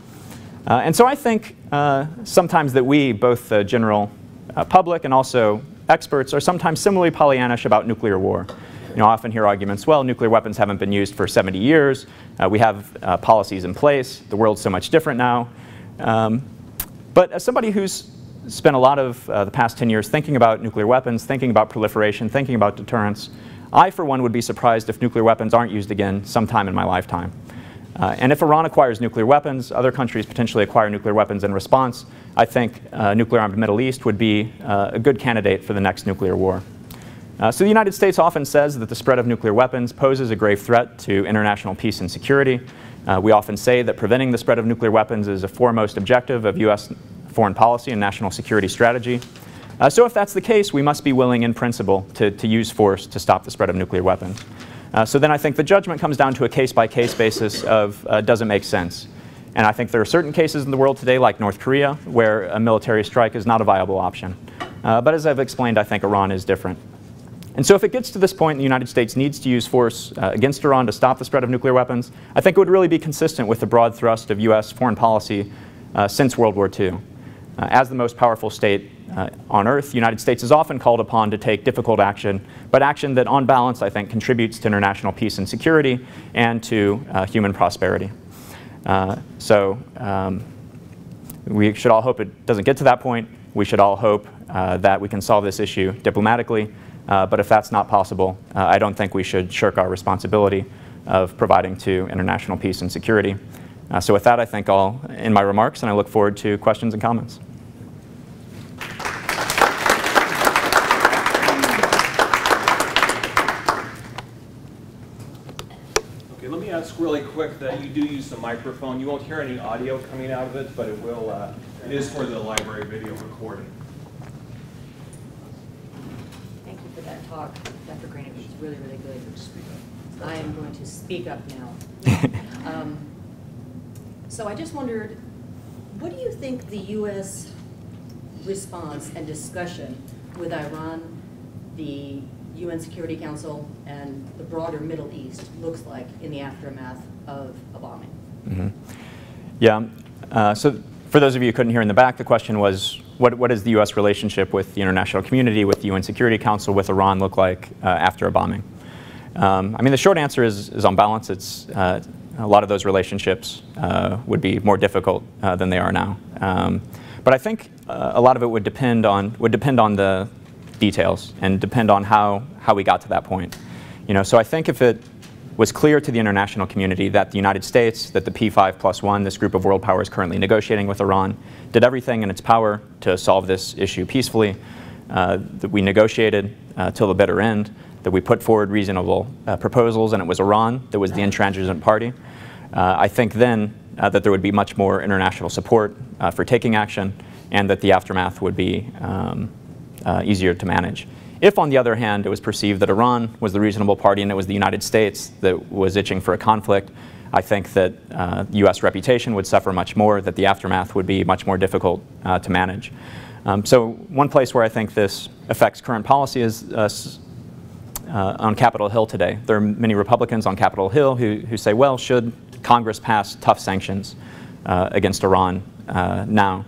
And so I think sometimes that we, both the general public and also experts, are sometimes similarly Pollyannish about nuclear war. I often hear arguments, well, nuclear weapons haven't been used for 70 years. We have policies in place. The world's so much different now. But as somebody who's spent a lot of the past 10 years thinking about nuclear weapons, thinking about proliferation, thinking about deterrence, I, for one, would be surprised if nuclear weapons aren't used again sometime in my lifetime. And if Iran acquires nuclear weapons, other countries potentially acquire nuclear weapons in response, I think nuclear-armed Middle East would be a good candidate for the next nuclear war. So the United States often says that the spread of nuclear weapons poses a grave threat to international peace and security. We often say that preventing the spread of nuclear weapons is a foremost objective of US foreign policy and national security strategy. So if that's the case, we must be willing in principle to use force to stop the spread of nuclear weapons. So then I think the judgment comes down to a case-by-case basis of does it make sense? And I think there are certain cases in the world today, like North Korea, where a military strike is not a viable option. But as I've explained, I think Iran is different. And so if it gets to this point, the United States needs to use force against Iran to stop the spread of nuclear weapons, I think it would really be consistent with the broad thrust of US foreign policy since World War II. As the most powerful state on Earth, the United States is often called upon to take difficult action, but action that on balance, I think, contributes to international peace and security and to human prosperity. We should all hope it doesn't get to that point. We should all hope that we can solve this issue diplomatically. But if that's not possible, I don't think we should shirk our responsibility of providing to international peace and security. So with that, I think I'll end my remarks, and I look forward to questions and comments. Okay, let me ask really quick that you do use the microphone. You won't hear any audio coming out of it, but it will. It is for the library video recording. Thank you for that talk, Dr. Kroenig. It was really, really good. I am going to speak up now. So I just wondered, what do you think the U.S. response and discussion with Iran, the UN Security Council, and the broader Middle East looks like in the aftermath of a bombing? Mm-hmm. Yeah. So for those of you who couldn't hear in the back, the question was, what is the U.S. relationship with the international community, with the UN Security Council, with Iran look like after a bombing? I mean, the short answer is on balance, it's a lot of those relationships would be more difficult than they are now. But I think a lot of it would depend on the details and depend on how we got to that point. So I think if it was clear to the international community that the United States, that the P5+1, this group of world powers currently negotiating with Iran, did everything in its power to solve this issue peacefully, that we negotiated till the bitter end, that we put forward reasonable proposals, and it was Iran that was the intransigent party, I think then that there would be much more international support for taking action, and that the aftermath would be easier to manage. If, on the other hand, it was perceived that Iran was the reasonable party and it was the United States that was itching for a conflict, I think that the U.S. reputation would suffer much more, that the aftermath would be much more difficult to manage. So one place where I think this affects current policy is on Capitol Hill today. There are many Republicans on Capitol Hill who say, well, should Congress pass tough sanctions against Iran now?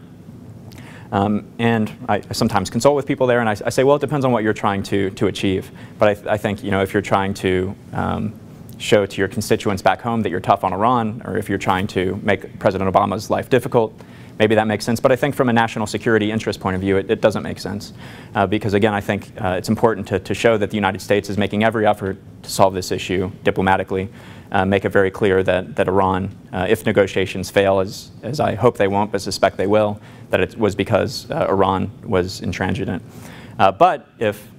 And I sometimes consult with people there, and I say, well, it depends on what you're trying to achieve. But I think, if you're trying to show to your constituents back home that you're tough on Iran, or if you're trying to make President Obama's life difficult, maybe that makes sense. But I think from a national security interest point of view, it doesn't make sense. Because again, I think it's important to show that the United States is making every effort to solve this issue diplomatically, make it very clear that Iran, if negotiations fail, as I hope they won't, but suspect they will, that it was because Iran was intransigent. But if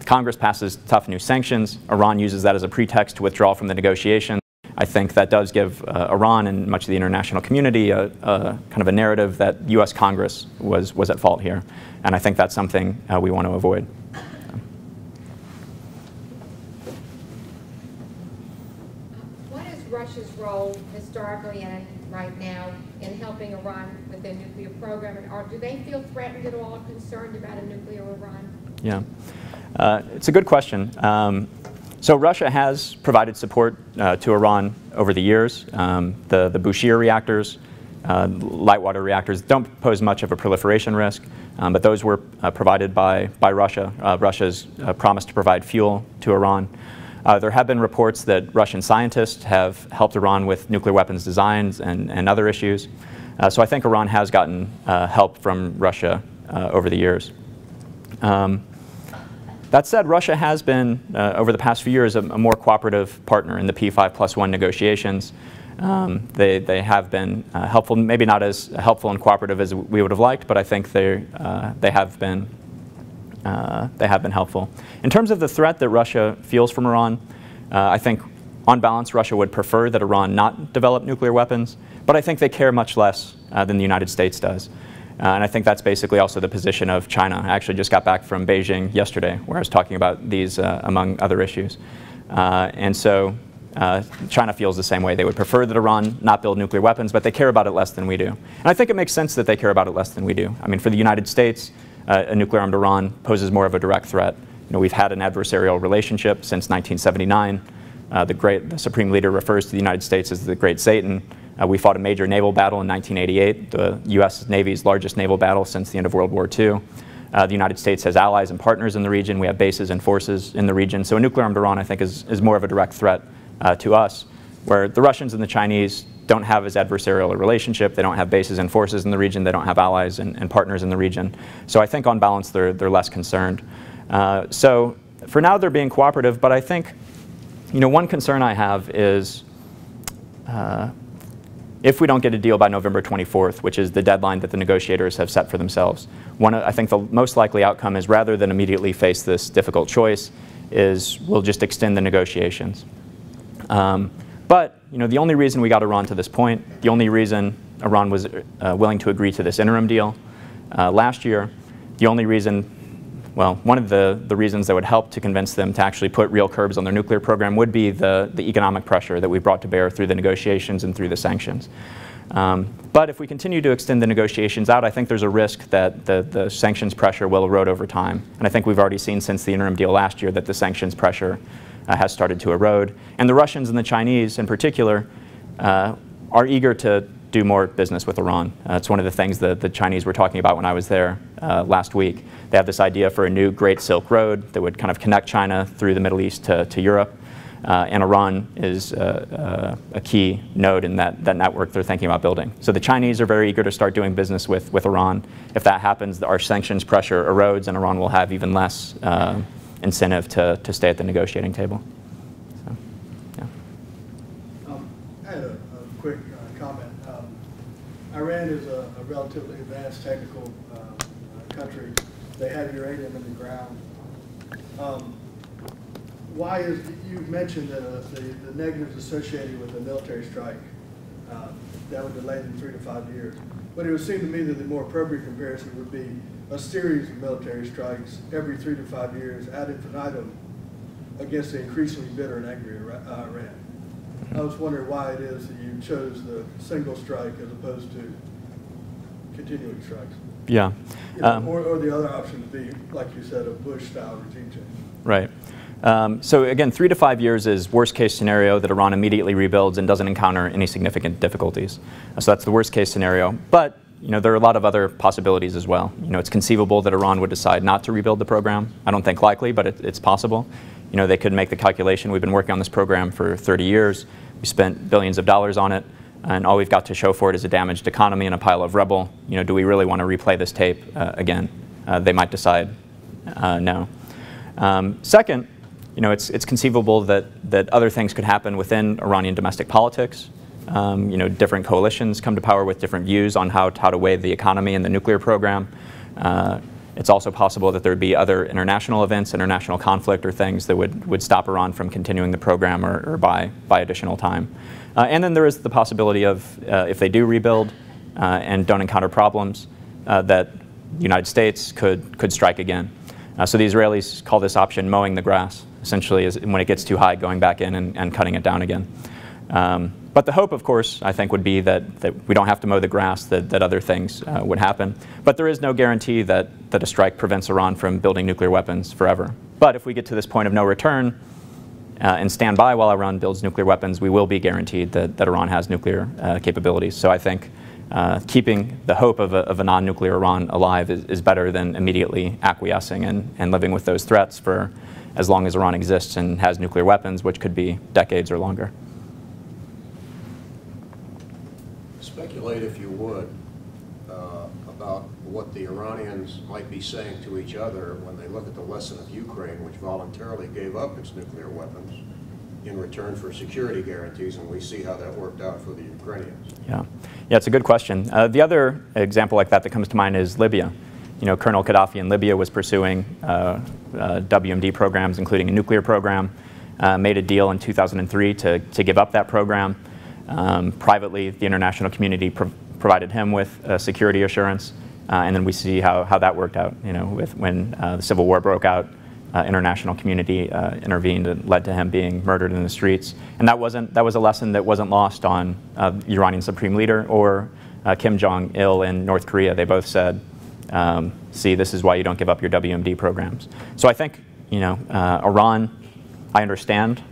Congress passes tough new sanctions, Iran uses that as a pretext to withdraw from the negotiations, I think that does give Iran and much of the international community a kind of a narrative that U.S. Congress was at fault here. And I think that's something we want to avoid. What is Russia's role historically and right now in helping Iran with their nuclear program? Or do they feel threatened at all, concerned about a nuclear Iran? Yeah, it's a good question. So Russia has provided support to Iran over the years. The Bushehr reactors, light water reactors, don't pose much of a proliferation risk, but those were provided by Russia. Russia's promised to provide fuel to Iran. There have been reports that Russian scientists have helped Iran with nuclear weapons designs and other issues. So I think Iran has gotten help from Russia over the years. That said, Russia has been, over the past few years, a more cooperative partner in the P5+1 negotiations. They have been helpful, maybe not as helpful and cooperative as we would have liked, but I think they have been helpful. In terms of the threat that Russia feels from Iran, I think on balance Russia would prefer that Iran not develop nuclear weapons, but I think they care much less than the United States does. And I think that's basically also the position of China. I actually just got back from Beijing yesterday, where I was talking about these among other issues. And so China feels the same way. They would prefer that Iran not build nuclear weapons, but they care about it less than we do. And I think it makes sense that they care about it less than we do. I mean, for the United States, a nuclear-armed Iran poses more of a direct threat. You know, we've had an adversarial relationship since 1979. The Supreme Leader refers to the United States as the Great Satan. We fought a major naval battle in 1988, the U.S. Navy's largest naval battle since the end of World War II. The United States has allies and partners in the region. We have bases and forces in the region. So a nuclear-armed Iran, I think, is more of a direct threat to us, where the Russians and the Chinese don't have as adversarial a relationship. They don't have bases and forces in the region. They don't have allies and partners in the region. So I think on balance, they're less concerned. So for now, they're being cooperative, but I think, you know, one concern I have is if we don't get a deal by November 24th, which is the deadline that the negotiators have set for themselves, I think the most likely outcome is, rather than immediately face this difficult choice, is we'll just extend the negotiations. But you know, the only reason we got Iran to this point, the only reason Iran was willing to agree to this interim deal last year, the only reason, well, one of the reasons that would help to convince them to actually put real curbs on their nuclear program would be the economic pressure that we brought to bear through the negotiations and through the sanctions. But if we continue to extend the negotiations out, I think there's a risk that the sanctions pressure will erode over time. And I think we've already seen since the interim deal last year that the sanctions pressure has started to erode. And the Russians and the Chinese in particular are eager to do more business with Iran. It's one of the things that the Chinese were talking about when I was there last week. They have this idea for a new Great Silk Road that would kind of connect China through the Middle East to Europe. And Iran is a key node in that network they're thinking about building. So the Chinese are very eager to start doing business with Iran. If that happens, our sanctions pressure erodes and Iran will have even less incentive to stay at the negotiating table. So, yeah. I had a quick comment. Iran is a relatively advanced technical country. They have uranium in the ground. Why is, you mentioned that the negatives associated with a military strike, that would delay them 3 to 5 years. But it would seem to me that the more appropriate comparison would be a series of military strikes every 3 to 5 years ad infinitum against the increasingly bitter and angry Iran. I was wondering why it is that you chose the single strike as opposed to continuing strikes. Yeah. You know, or the other option would be, like you said, a Bush-style regime change. Right. So again, 3 to 5 years is worst case scenario, that Iran immediately rebuilds and doesn't encounter any significant difficulties. So that's the worst case scenario. But you know, there are a lot of other possibilities as well. You know, it's conceivable that Iran would decide not to rebuild the program. I don't think likely, but it's possible. You know, they could make the calculation. We've been working on this program for 30 years. We spent billions of dollars on it, and all we've got to show for it is a damaged economy and a pile of rubble. You know, do we really want to replay this tape again? They might decide no. Second, you know, it's conceivable that other things could happen within Iranian domestic politics. You know, different coalitions come to power with different views on how to weigh the economy and the nuclear program. It's also possible that there would be other international events, international conflict, or things that would stop Iran from continuing the program or buy additional time. And then there is the possibility of, if they do rebuild and don't encounter problems, that the United States could strike again. So the Israelis call this option mowing the grass, essentially, is when it gets too high, going back in and cutting it down again. But the hope, of course, I think would be that we don't have to mow the grass, that other things would happen. But there is no guarantee that a strike prevents Iran from building nuclear weapons forever. But if we get to this point of no return and stand by while Iran builds nuclear weapons, we will be guaranteed that Iran has nuclear capabilities. So I think keeping the hope of a non-nuclear Iran alive is better than immediately acquiescing and living with those threats for as long as Iran exists and has nuclear weapons, which could be decades or longer. Speculate, if you would, about what the Iranians might be saying to each other when they look at the lesson of Ukraine, which voluntarily gave up its nuclear weapons in return for security guarantees, and we see how that worked out for the Ukrainians. Yeah, it's a good question. The other example like that comes to mind is Libya. You know, Colonel Gaddafi in Libya was pursuing WMD programs, including a nuclear program, made a deal in 2003 to give up that program. Privately, the international community provided him with security assurance, And then we see how that worked out, when the Civil War broke out. International community intervened and led to him being murdered in the streets. And that was a lesson that wasn't lost on the Iranian Supreme Leader or Kim Jong-il in North Korea. They both said, see, this is why you don't give up your WMD programs. So I think, Iran, I understand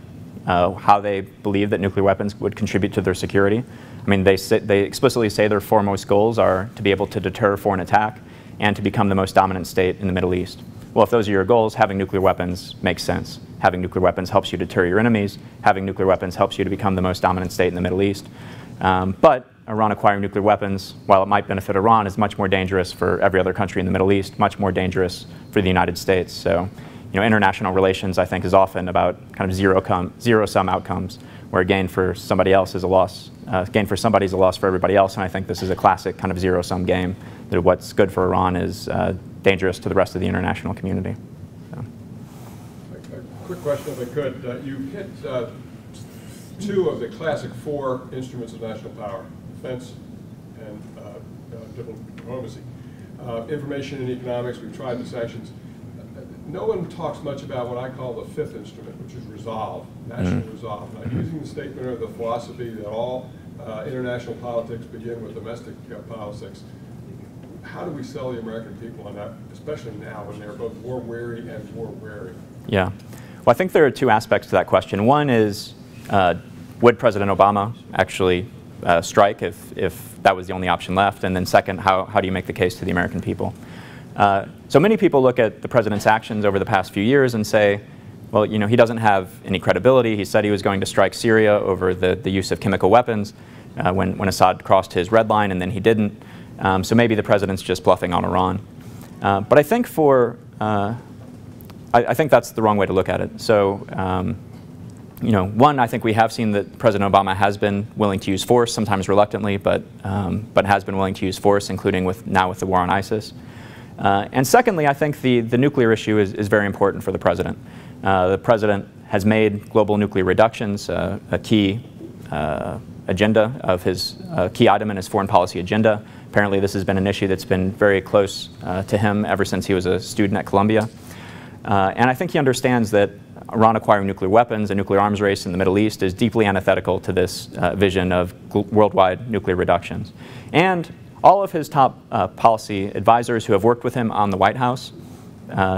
how they believe that nuclear weapons would contribute to their security. I mean, they explicitly say their foremost goals are to be able to deter foreign attack and to become the most dominant state in the Middle East. Well, if those are your goals, having nuclear weapons makes sense. Having nuclear weapons helps you deter your enemies. Having nuclear weapons helps you to become the most dominant state in the Middle East. But Iran acquiring nuclear weapons, while it might benefit Iran, is much more dangerous for every other country in the Middle East, much more dangerous for the United States. So, international relations, I think, is often about kind of zero-sum outcomes, where gain for somebody else is a loss. Gain for somebody is a loss for everybody else, and I think this is a classic kind of zero-sum game, that what's good for Iran is dangerous to the rest of the international community. So. A quick question, if I could. You hit two of the classic four instruments of national power: defense and diplomacy. Information and economics, we've tried the sanctions. No one talks much about what I call the fifth instrument, which is resolve, national resolve. Now, using the statement or the philosophy that all international politics begin with domestic politics, how do we sell the American people on that, especially now when they're both war weary and war wary? Yeah. Well, I think there are two aspects to that question. One is, would President Obama actually strike if that was the only option left? And then second, how do you make the case to the American people? So many people look at the president's actions over the past few years and say, well, he doesn't have any credibility. He said he was going to strike Syria over the use of chemical weapons when Assad crossed his red line, and then he didn't. So maybe the president's just bluffing on Iran. But I think I think that's the wrong way to look at it. So, one, I think we have seen that President Obama has been willing to use force, sometimes reluctantly, but has been willing to use force, including now with the war on ISIS. And secondly, I think the nuclear issue is very important for the president. The president has made global nuclear reductions a key agenda of his key item in his foreign policy agenda. Apparently, this has been an issue that's been very close to him ever since he was a student at Columbia. And I think he understands that Iran acquiring nuclear weapons, a nuclear arms race in the Middle East, is deeply antithetical to this vision of worldwide nuclear reductions. And all of his top policy advisors who have worked with him on the White House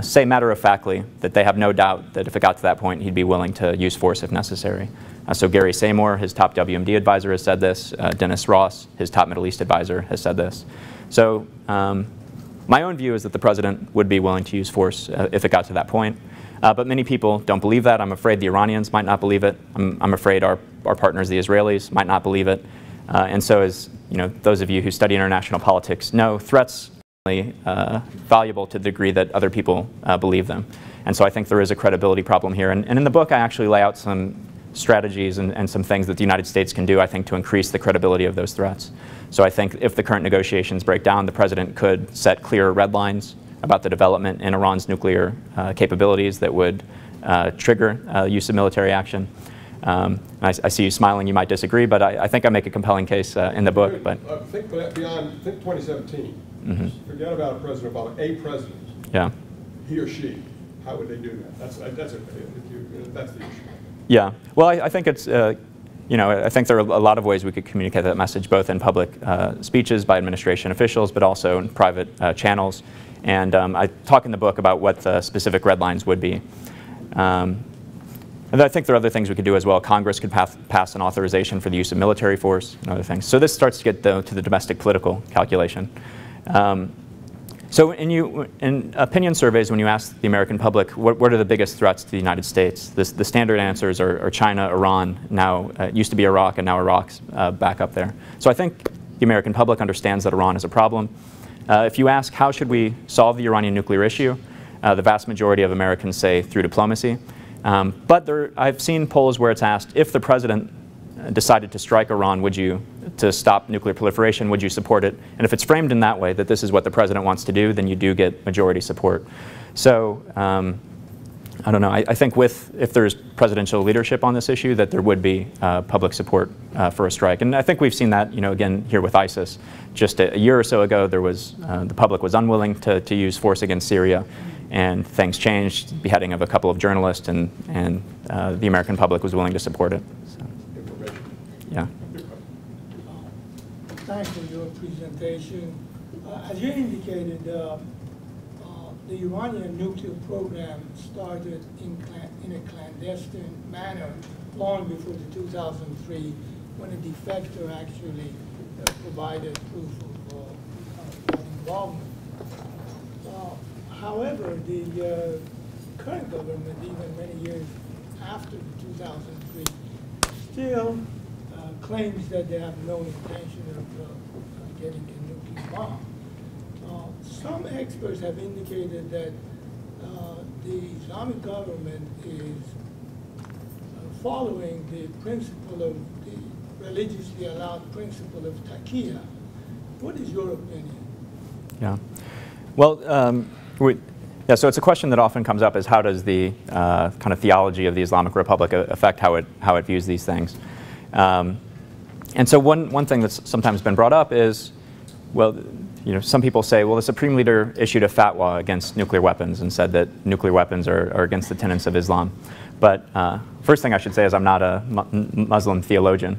say matter-of-factly that they have no doubt that if it got to that point, he'd be willing to use force if necessary. So Gary Seymour, his top WMD advisor, has said this. Dennis Ross, his top Middle East advisor, has said this. So my own view is that the president would be willing to use force if it got to that point. But many people don't believe that. I'm afraid the Iranians might not believe it. I'm afraid our partners, the Israelis, might not believe it. And so as those of you who study international politics know, threats are valuable to the degree that other people believe them. And so I think there is a credibility problem here. And in the book, I actually lay out some strategies and some things that the United States can do, I think, to increase the credibility of those threats. So I think if the current negotiations break down, the president could set clear red lines about the development in Iran's nuclear capabilities that would trigger use of military action. I see you smiling. You might disagree, but I think I make a compelling case in the book. But think beyond. Think 2017. Mm-hmm. Forget about President Obama. A president. Yeah. He or she. How would they do that? That's the issue. Yeah. Well, I think it's. I think there are a lot of ways we could communicate that message, both in public speeches by administration officials, but also in private channels. And I talk in the book about what the specific red lines would be. And I think there are other things we could do as well. Congress could pass an authorization for the use of military force and other things. So this starts to get to the domestic political calculation. So in opinion surveys, when you ask the American public, what are the biggest threats to the United States, the standard answers are China, Iran, now it used to be Iraq, and now Iraq's back up there. So I think the American public understands that Iran is a problem. If you ask how should we solve the Iranian nuclear issue, the vast majority of Americans say through diplomacy. But I've seen polls where it's asked, if the president decided to strike Iran, to stop nuclear proliferation, would you support it? And if it's framed in that way, that this is what the president wants to do, then you do get majority support. So I don't know. I think if there's presidential leadership on this issue, that there would be public support for a strike. And I think we've seen that, again, here with ISIS. Just a year or so ago, there was the public was unwilling to use force against Syria, and things changed. Beheading of a couple of journalists, and the American public was willing to support it. So, yeah. Thanks for your presentation. As you indicated, the Iranian nuclear program started in a clandestine manner long before the 2003, when a defector actually provided proof of involvement. However, the current government, even many years after 2003, still claims that they have no intention of getting a nuclear bomb. Some experts have indicated that the Islamic government is following the principle of the religiously allowed principle of taqiyya. What is your opinion? Yeah. Well, so it's a question that often comes up: is how does the kind of theology of the Islamic Republic affect how it views these things? And so one thing that's sometimes been brought up is, well, some people say, well, the Supreme Leader issued a fatwa against nuclear weapons and said that nuclear weapons are against the tenets of Islam. But first thing I should say is I'm not a Muslim theologian,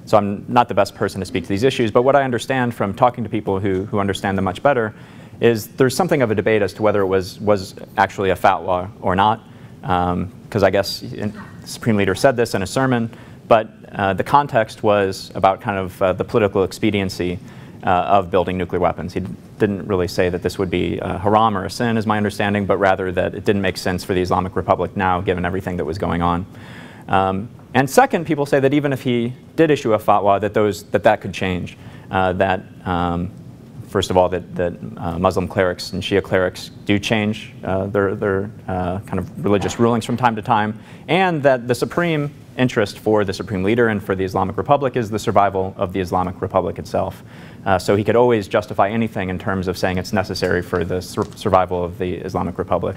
so I'm not the best person to speak to these issues. But what I understand from talking to people who understand them much better is there's something of a debate as to whether it was actually a fatwa or not, because I guess the Supreme Leader said this in a sermon, but the context was about kind of the political expediency of building nuclear weapons. He didn't really say that this would be haram or a sin, is my understanding, but rather that it didn't make sense for the Islamic Republic now, given everything that was going on. And second, people say that even if he did issue a fatwa, that could change. First of all, that Muslim clerics and Shia clerics do change their kind of religious rulings from time to time, and that the supreme interest for the Supreme Leader and for the Islamic Republic is the survival of the Islamic Republic itself. So he could always justify anything in terms of saying it's necessary for the survival of the Islamic Republic.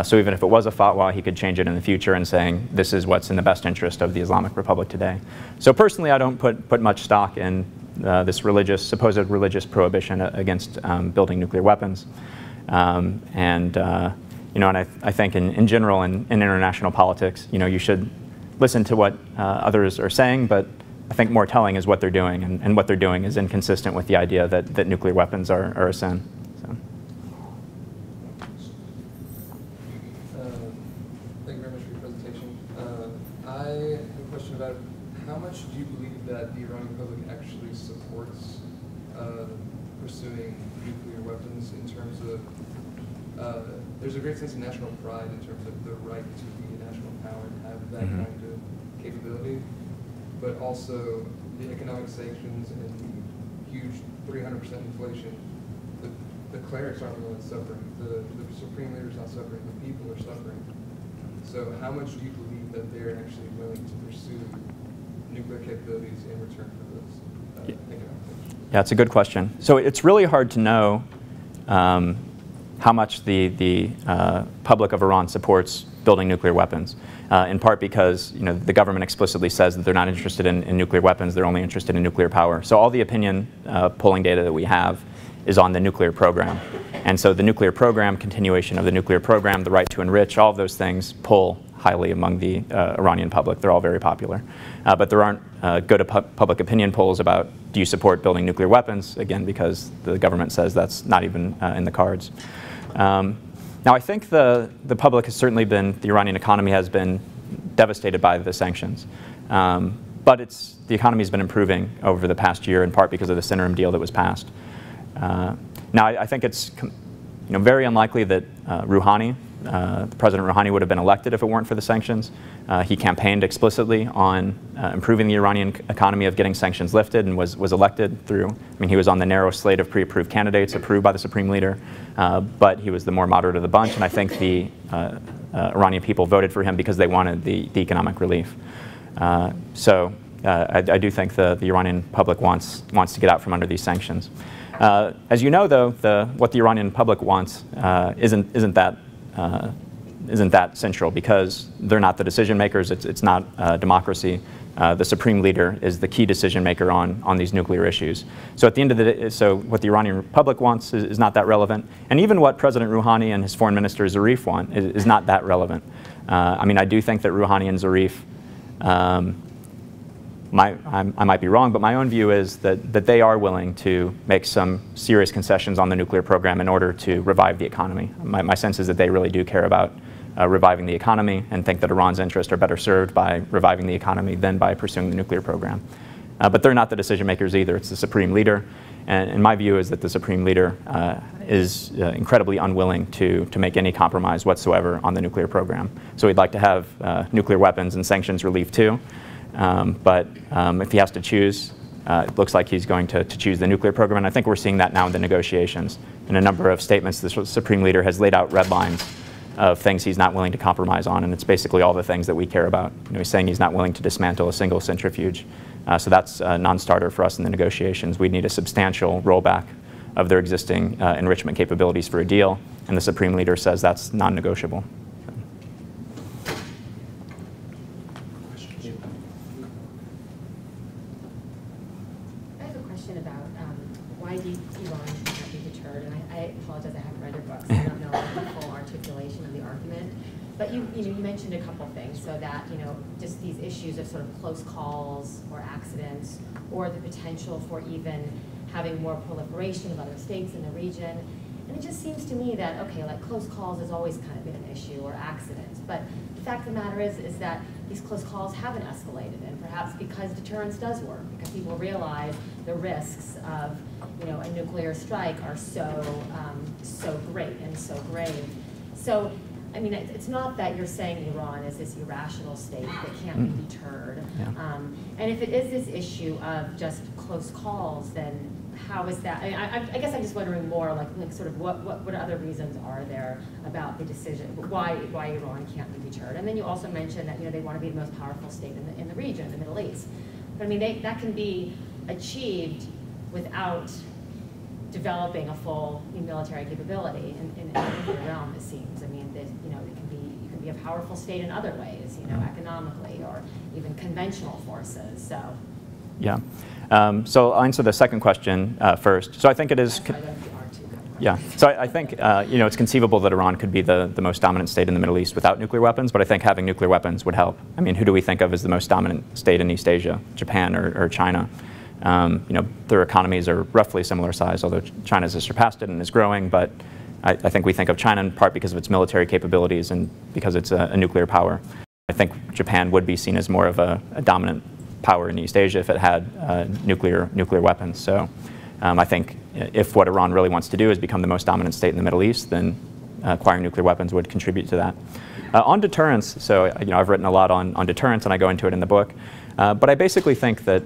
So even if it was a fatwa, he could change it in the future and saying this is what's in the best interest of the Islamic Republic today. So personally, I don't put much stock in this supposed religious prohibition against building nuclear weapons. And I think in general in international politics, you should listen to what others are saying, but I think more telling is what they're doing, and what they're doing is inconsistent with the idea that nuclear weapons are a sin. So. Thank you very much for your presentation. I have a question about how much do you believe that the Iranian Republic actually supports pursuing nuclear weapons in terms of, there's a great sense of national pride in terms of the right to be a national power and have that kind of capability, but also the economic sanctions and the huge 300% inflation. The clerics aren't the ones suffering. The Supreme Leader is not suffering. The people are suffering. So how much do you believe that they're actually willing to pursue nuclear capabilities in return for those economic sanctions? Yeah, it's a good question. So it's really hard to know how much the public of Iran supports building nuclear weapons, in part because the government explicitly says that they're not interested in nuclear weapons, they're only interested in nuclear power. So all the opinion polling data that we have is on the nuclear program. And so the nuclear program, continuation of the nuclear program, the right to enrich, all of those things poll highly among the Iranian public. They're all very popular. But there aren't good public opinion polls about do you support building nuclear weapons, again, because the government says that's not even in the cards. Now, I think the public has certainly been, the Iranian economy has been devastated by the sanctions. But the economy has been improving over the past year, in part because of this interim deal that was passed. Now, I think it's very unlikely that President Rouhani would have been elected if it weren't for the sanctions. He campaigned explicitly on improving the Iranian economy, of getting sanctions lifted, and was elected through, he was on the narrow slate of pre-approved candidates approved by the Supreme Leader, but he was the more moderate of the bunch, and I think the Iranian people voted for him because they wanted the economic relief. So I do think the Iranian public wants to get out from under these sanctions. As you know, though, what the Iranian public wants isn't that isn't that central because they're not the decision makers. It's not democracy. The supreme leader is the key decision maker on these nuclear issues. So at the end of the day, so what the Iranian Republic wants is not that relevant. And even what President Rouhani and his foreign minister Zarif want is not that relevant. I mean, I do think that Rouhani and Zarif, I might be wrong, but my own view is that they are willing to make some serious concessions on the nuclear program in order to revive the economy. My sense is that they really do care about reviving the economy and think that Iran's interests are better served by reviving the economy than by pursuing the nuclear program. But they're not the decision makers either. It's the supreme leader. And my view is that the supreme leader is incredibly unwilling to make any compromise whatsoever on the nuclear program. So he'd like to have nuclear weapons and sanctions relief too. But if he has to choose, it looks like he's going to choose the nuclear program. And I think we're seeing that now in the negotiations. In a number of statements, the supreme leader has laid out red lines of things he's not willing to compromise on, and it's basically all the things that we care about. You know, he's saying he's not willing to dismantle a single centrifuge. So that's a non-starter for us in the negotiations. We need a substantial rollback of their existing enrichment capabilities for a deal, and the supreme leader says that's non-negotiable. I have a question about why Iran cannot be deterred, and I apologize, I haven't read your books, so I don't know the full articulation of the argument. But you mentioned a couple things, so that just these issues of sort of close calls or accidents, or the potential for even having more proliferation of other states in the region. And it just seems to me that, okay, like close calls has always kind of been an issue, or accidents. But the fact of the matter is that these close calls haven't escalated, and perhaps because deterrence does work, because people realize the risks of a nuclear strike are so great and so grave. So, I mean, it's not that you're saying Iran is this irrational state that can't be deterred. Yeah. And if it is this issue of just close calls, then how is that? I guess I'm just wondering more, like sort of what other reasons are there about the decision, why Iran can't be deterred? And then you also mentioned that they want to be the most powerful state in the region, the Middle East. But I mean, that can be achieved without developing a full military capability in the nuclear realm, it seems. I mean, you can be a powerful state in other ways, economically or even conventional forces. So. Yeah. So I'll answer the second question first. So I think it is. Yeah. So I think it's conceivable that Iran could be the most dominant state in the Middle East without nuclear weapons, but I think having nuclear weapons would help. I mean, who do we think of as the most dominant state in East Asia? Japan or China? Their economies are roughly similar size, although China's has surpassed it and is growing. But I think we think of China in part because of its military capabilities and because it's a nuclear power. I think Japan would be seen as more of a dominant power in East Asia if it had nuclear weapons. So I think if what Iran really wants to do is become the most dominant state in the Middle East, then acquiring nuclear weapons would contribute to that. On deterrence, so I've written a lot on deterrence, and I go into it in the book. But I basically think that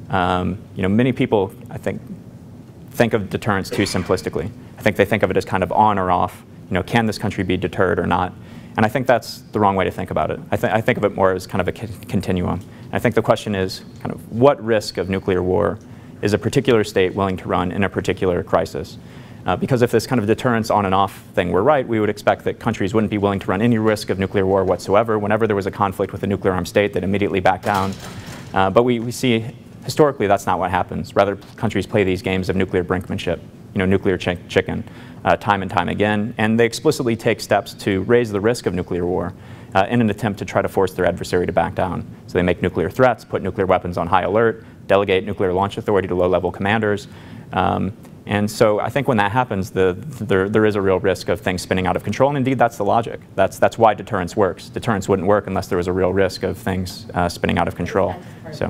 many people, I think of deterrence too simplistically. I think they think of it as kind of on or off. Can this country be deterred or not? And I think that's the wrong way to think about it. I think of it more as kind of a continuum. And I think the question is kind of what risk of nuclear war is a particular state willing to run in a particular crisis? Because if this kind of deterrence on and off thing were right, we would expect that countries wouldn't be willing to run any risk of nuclear war whatsoever. Whenever there was a conflict with a nuclear armed state, they'd immediately back down. But we see historically that's not what happens. Rather, countries play these games of nuclear brinkmanship, nuclear chicken, time and time again, and they explicitly take steps to raise the risk of nuclear war in an attempt to try to force their adversary to back down. So they make nuclear threats, put nuclear weapons on high alert, delegate nuclear launch authority to low-level commanders. And so I think when that happens, there is a real risk of things spinning out of control, and indeed that's the logic. That's why deterrence works. Deterrence wouldn't work unless there was a real risk of things spinning out of control. So.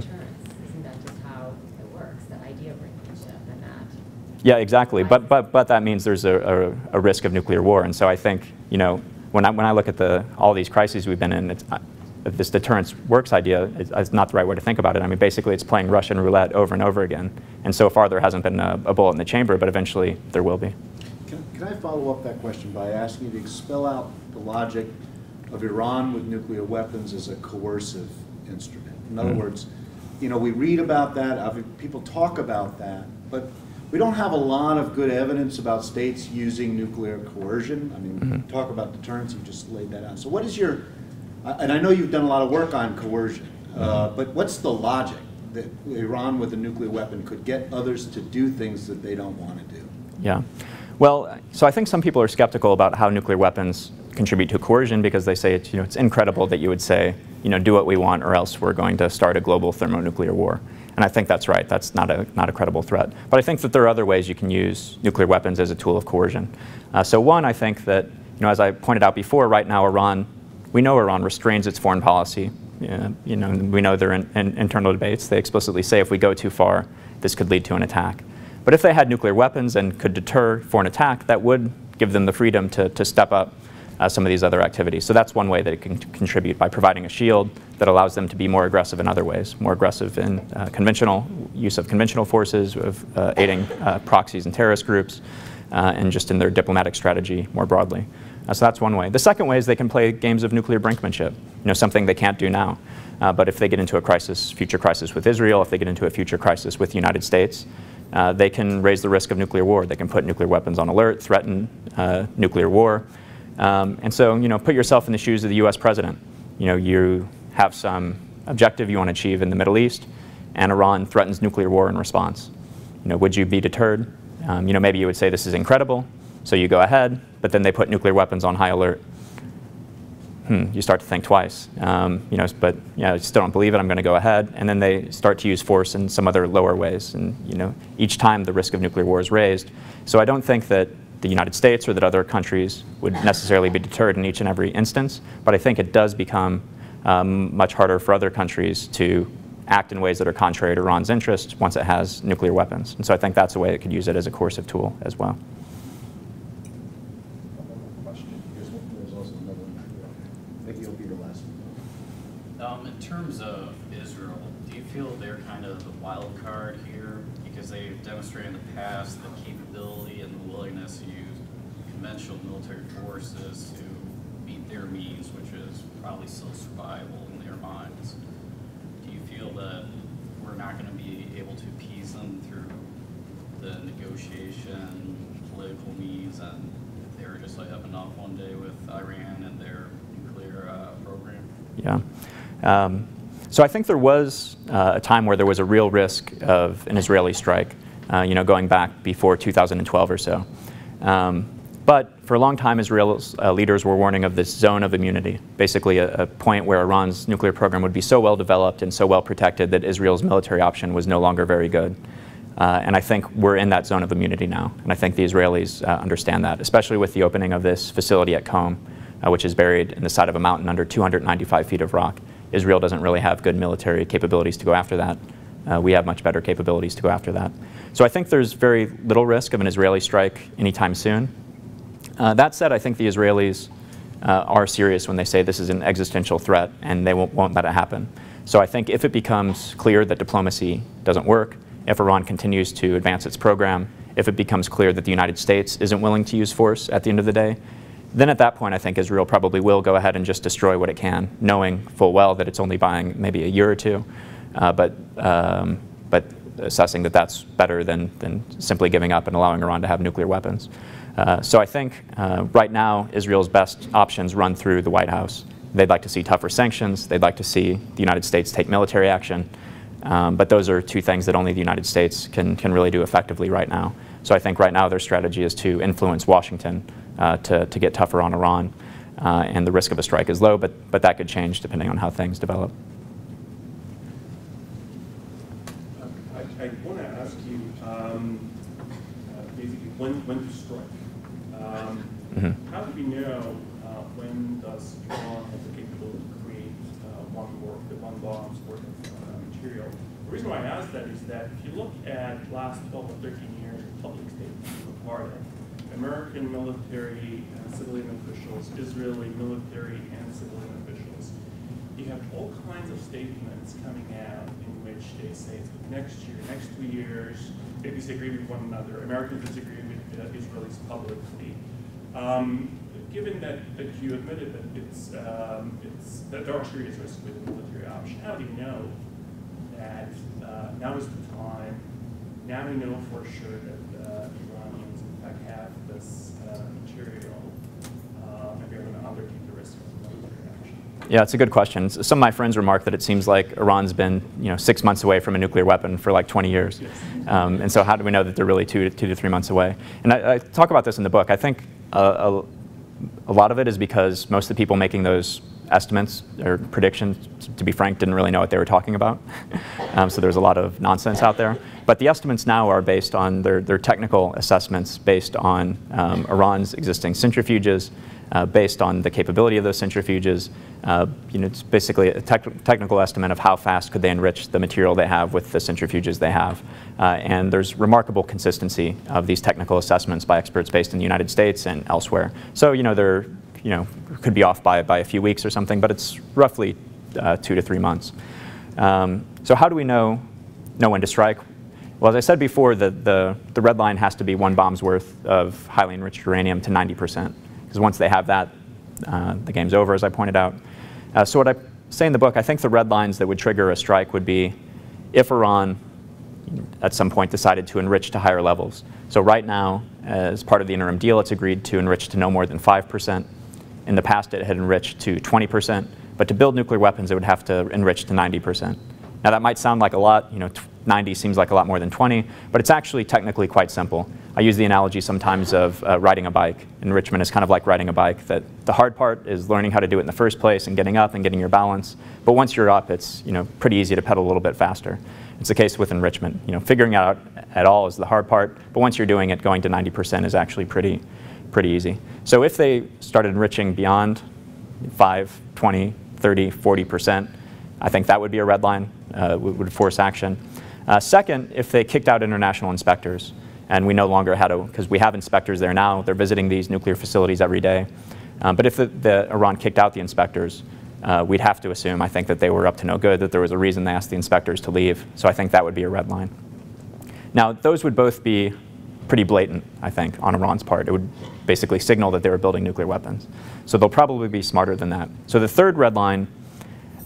Yeah, exactly. But that means there's a risk of nuclear war. And so I think, when I look at all these crises we've been in, if this deterrence works idea is not the right way to think about it. I mean, basically it's playing Russian roulette over and over again. And so far there hasn't been a bullet in the chamber, but eventually there will be. Can I follow up that question by asking you to spell out the logic of Iran with nuclear weapons as a coercive instrument? In other words, we read about that, people talk about that, but we don't have a lot of good evidence about states using nuclear coercion. I mean, talk about deterrence, you just laid that out. So what is your, and I know you've done a lot of work on coercion, but what's the logic that Iran with a nuclear weapon could get others to do things that they don't want to do? Yeah. Well, so I think some people are skeptical about how nuclear weapons contribute to coercion because they say it's, it's incredible that you would say, do what we want or else we're going to start a global thermonuclear war. And I think that's right. That's not a credible threat. But I think that there are other ways you can use nuclear weapons as a tool of coercion. So one, I think that, as I pointed out before, right now we know Iran restrains its foreign policy. We know they're in internal debates. They explicitly say if we go too far, this could lead to an attack. But if they had nuclear weapons and could deter foreign attack, that would give them the freedom to step up some of these other activities. So that's one way that it can contribute, by providing a shield that allows them to be more aggressive in other ways, more aggressive in use of conventional forces, of aiding proxies and terrorist groups, and just in their diplomatic strategy more broadly. So that's one way. The second way is they can play games of nuclear brinkmanship, something they can't do now. But if they get into a future crisis with Israel, if they get into a future crisis with the United States, they can raise the risk of nuclear war. They can put nuclear weapons on alert, threaten nuclear war. And so, put yourself in the shoes of the US president. You have some objective you want to achieve in the Middle East, and Iran threatens nuclear war in response. Would you be deterred? Maybe you would say this is incredible, so you go ahead, but then they put nuclear weapons on high alert. You start to think twice. But I still don't believe it, I'm going to go ahead. And then they start to use force in some other lower ways. And each time the risk of nuclear war is raised. So I don't think that the United States or that other countries would necessarily be deterred in each and every instance. But I think it does become much harder for other countries to act in ways that are contrary to Iran's interest once it has nuclear weapons. And so I think that's a way it could use it as a coercive tool as well. In terms of Israel, do you feel they're kind of the wild card here because they've demonstrated in the past the capability and the willingness to use conventional military forces to meet their means, which is probably still survival in their minds? Do you feel that we're not going to be able to appease them through the negotiation, political means, and they were just like up enough one day with Iran and their nuclear program? Yeah. So I think there was a time where there was a real risk of an Israeli strike, going back before 2012 or so. But for a long time, Israel's leaders were warning of this zone of immunity, basically a point where Iran's nuclear program would be so well developed and so well protected that Israel's military option was no longer very good. And I think we're in that zone of immunity now. And I think the Israelis understand that, especially with the opening of this facility at Qom, which is buried in the side of a mountain under 295 feet of rock. Israel doesn't really have good military capabilities to go after that. We have much better capabilities to go after that. So I think there's very little risk of an Israeli strike anytime soon. That said, I think the Israelis are serious when they say this is an existential threat and they won't let it happen. So I think if it becomes clear that diplomacy doesn't work, if Iran continues to advance its program, if it becomes clear that the United States isn't willing to use force at the end of the day, then at that point I think Israel probably will go ahead and just destroy what it can, knowing full well that it's only buying maybe a year or two, but assessing that that's better than simply giving up and allowing Iran to have nuclear weapons. So I think right now Israel's best options run through the White House. They'd like to see tougher sanctions. They'd like to see the United States take military action. But those are two things that only the United States can really do effectively right now. So I think right now their strategy is to influence Washington to get tougher on Iran. And the risk of a strike is low, but that could change depending on how things develop. I want to ask you, basically, when to strike? How do we know when does Iran have the capability to create one bomb's worth of material? The reason why I ask that is that if you look at the last 12 or 13 years of public statements from the part of American military and civilian officials, Israeli military and civilian officials, you have all kinds of statements coming out in which they say next year, next 2 years, they disagree with one another. Americans disagree with Israelis publicly. Given that you admitted that that there are serious risks with the military option, how do you know that now is the time, now we know for sure that Iranians in fact have this material. Maybe I'm going to undertake the risk of military action. Yeah, it's a good question. Some of my friends remark that it seems like Iran's been 6 months away from a nuclear weapon for like 20 years. Yes. And so how do we know that they're really two to 3 months away? And I talk about this in the book. I think a lot of it is because most of the people making those estimates or predictions, to be frank, didn't really know what they were talking about. So there's a lot of nonsense out there. But the estimates now are based on their technical assessments, based on Iran's existing centrifuges, based on the capability of those centrifuges. It's basically a technical estimate of how fast could they enrich the material they have with the centrifuges they have. And there's remarkable consistency of these technical assessments by experts based in the United States and elsewhere. So they're could be off by a few weeks or something, but it's roughly 2 to 3 months. So how do we know when to strike? Well, as I said before, the red line has to be 1 bomb's worth of highly enriched uranium to 90%. Because once they have that, the game's over, as I pointed out. So what I say in the book, I think the red lines that would trigger a strike would be if Iran at some point decided to enrich to higher levels. So right now, as part of the interim deal, it's agreed to enrich to no more than 5%. In the past, it had enriched to 20%. But to build nuclear weapons, it would have to enrich to 90%. Now, that might sound like a lot. 90 seems like a lot more than 20. But it's actually technically quite simple. I use the analogy sometimes of riding a bike. Enrichment is kind of like riding a bike, that the hard part is learning how to do it in the first place and getting up and getting your balance. But once you're up, it's pretty easy to pedal a little bit faster. It's the case with enrichment. Figuring out at all is the hard part. But once you're doing it, going to 90% is actually pretty easy. So if they started enriching beyond 5, 20, 30, 40%, I think that would be a red line, would force action. Second, if they kicked out international inspectors, and we no longer had because we have inspectors there now, they're visiting these nuclear facilities every day. But if Iran kicked out the inspectors, we'd have to assume, I think, that they were up to no good, that there was a reason they asked the inspectors to leave. So I think that would be a red line. Now, those would both be pretty blatant, I think, on Iran's part. It would basically signal that they were building nuclear weapons. So they'll probably be smarter than that. So the third red line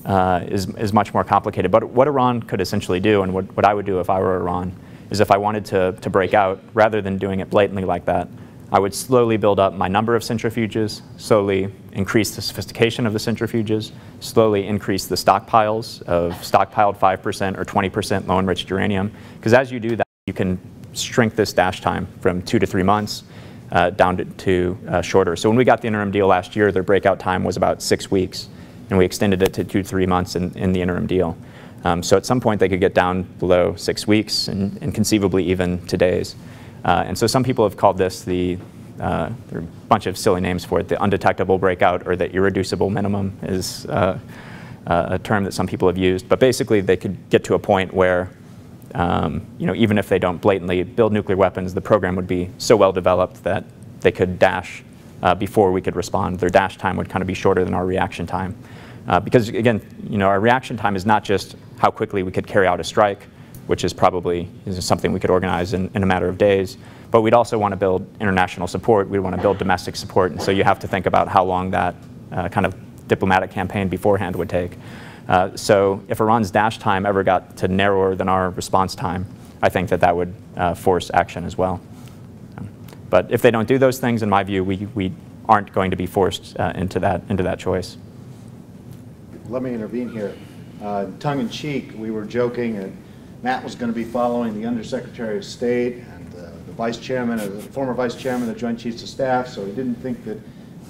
is much more complicated. But what Iran could essentially do, and what I would do if I were Iran, is if I wanted to break out, rather than doing it blatantly like that, I would slowly build up my number of centrifuges, slowly increase the sophistication of the centrifuges, slowly increase the stockpiles of stockpiled 5% or 20% low-enriched uranium. Because as you do that, you can shrink this dash time from 2 to 3 months down to shorter. So when we got the interim deal last year, their breakout time was about 6 weeks, and we extended it to 2 to 3 months in the interim deal. So at some point, they could get down below 6 weeks, and conceivably even to days. And so some people have called this there are a bunch of silly names for it. The undetectable breakout or the irreducible minimum is a term that some people have used. But basically, they could get to a point where even if they don't blatantly build nuclear weapons, the program would be so well developed that they could dash before we could respond. Their dash time would kind of be shorter than our reaction time. Because again, our reaction time is not just how quickly we could carry out a strike, which is probably something we could organize in a matter of days. But we'd also want to build international support. We'd want to build domestic support. And so you have to think about how long that kind of diplomatic campaign beforehand would take. So if Iran's dash time ever got to narrower than our response time, I think that would force action as well. But if they don't do those things, in my view, we aren't going to be forced into that choice. Let me intervene here. Tongue in cheek, we were joking, and Matt was going to be following the Undersecretary of State and the Vice Chairman, or the former Vice Chairman of the Joint Chiefs of Staff, so he didn't think that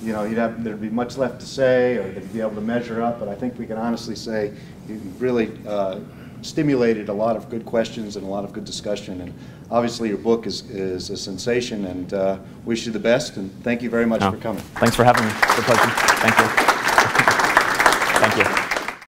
there'd be much left to say or that he'd be able to measure up. But I think we can honestly say he really stimulated a lot of good questions and a lot of good discussion. And obviously, your book is a sensation, and wish you the best. And thank you very much for coming. Thanks for having me. It's a pleasure. Thank you.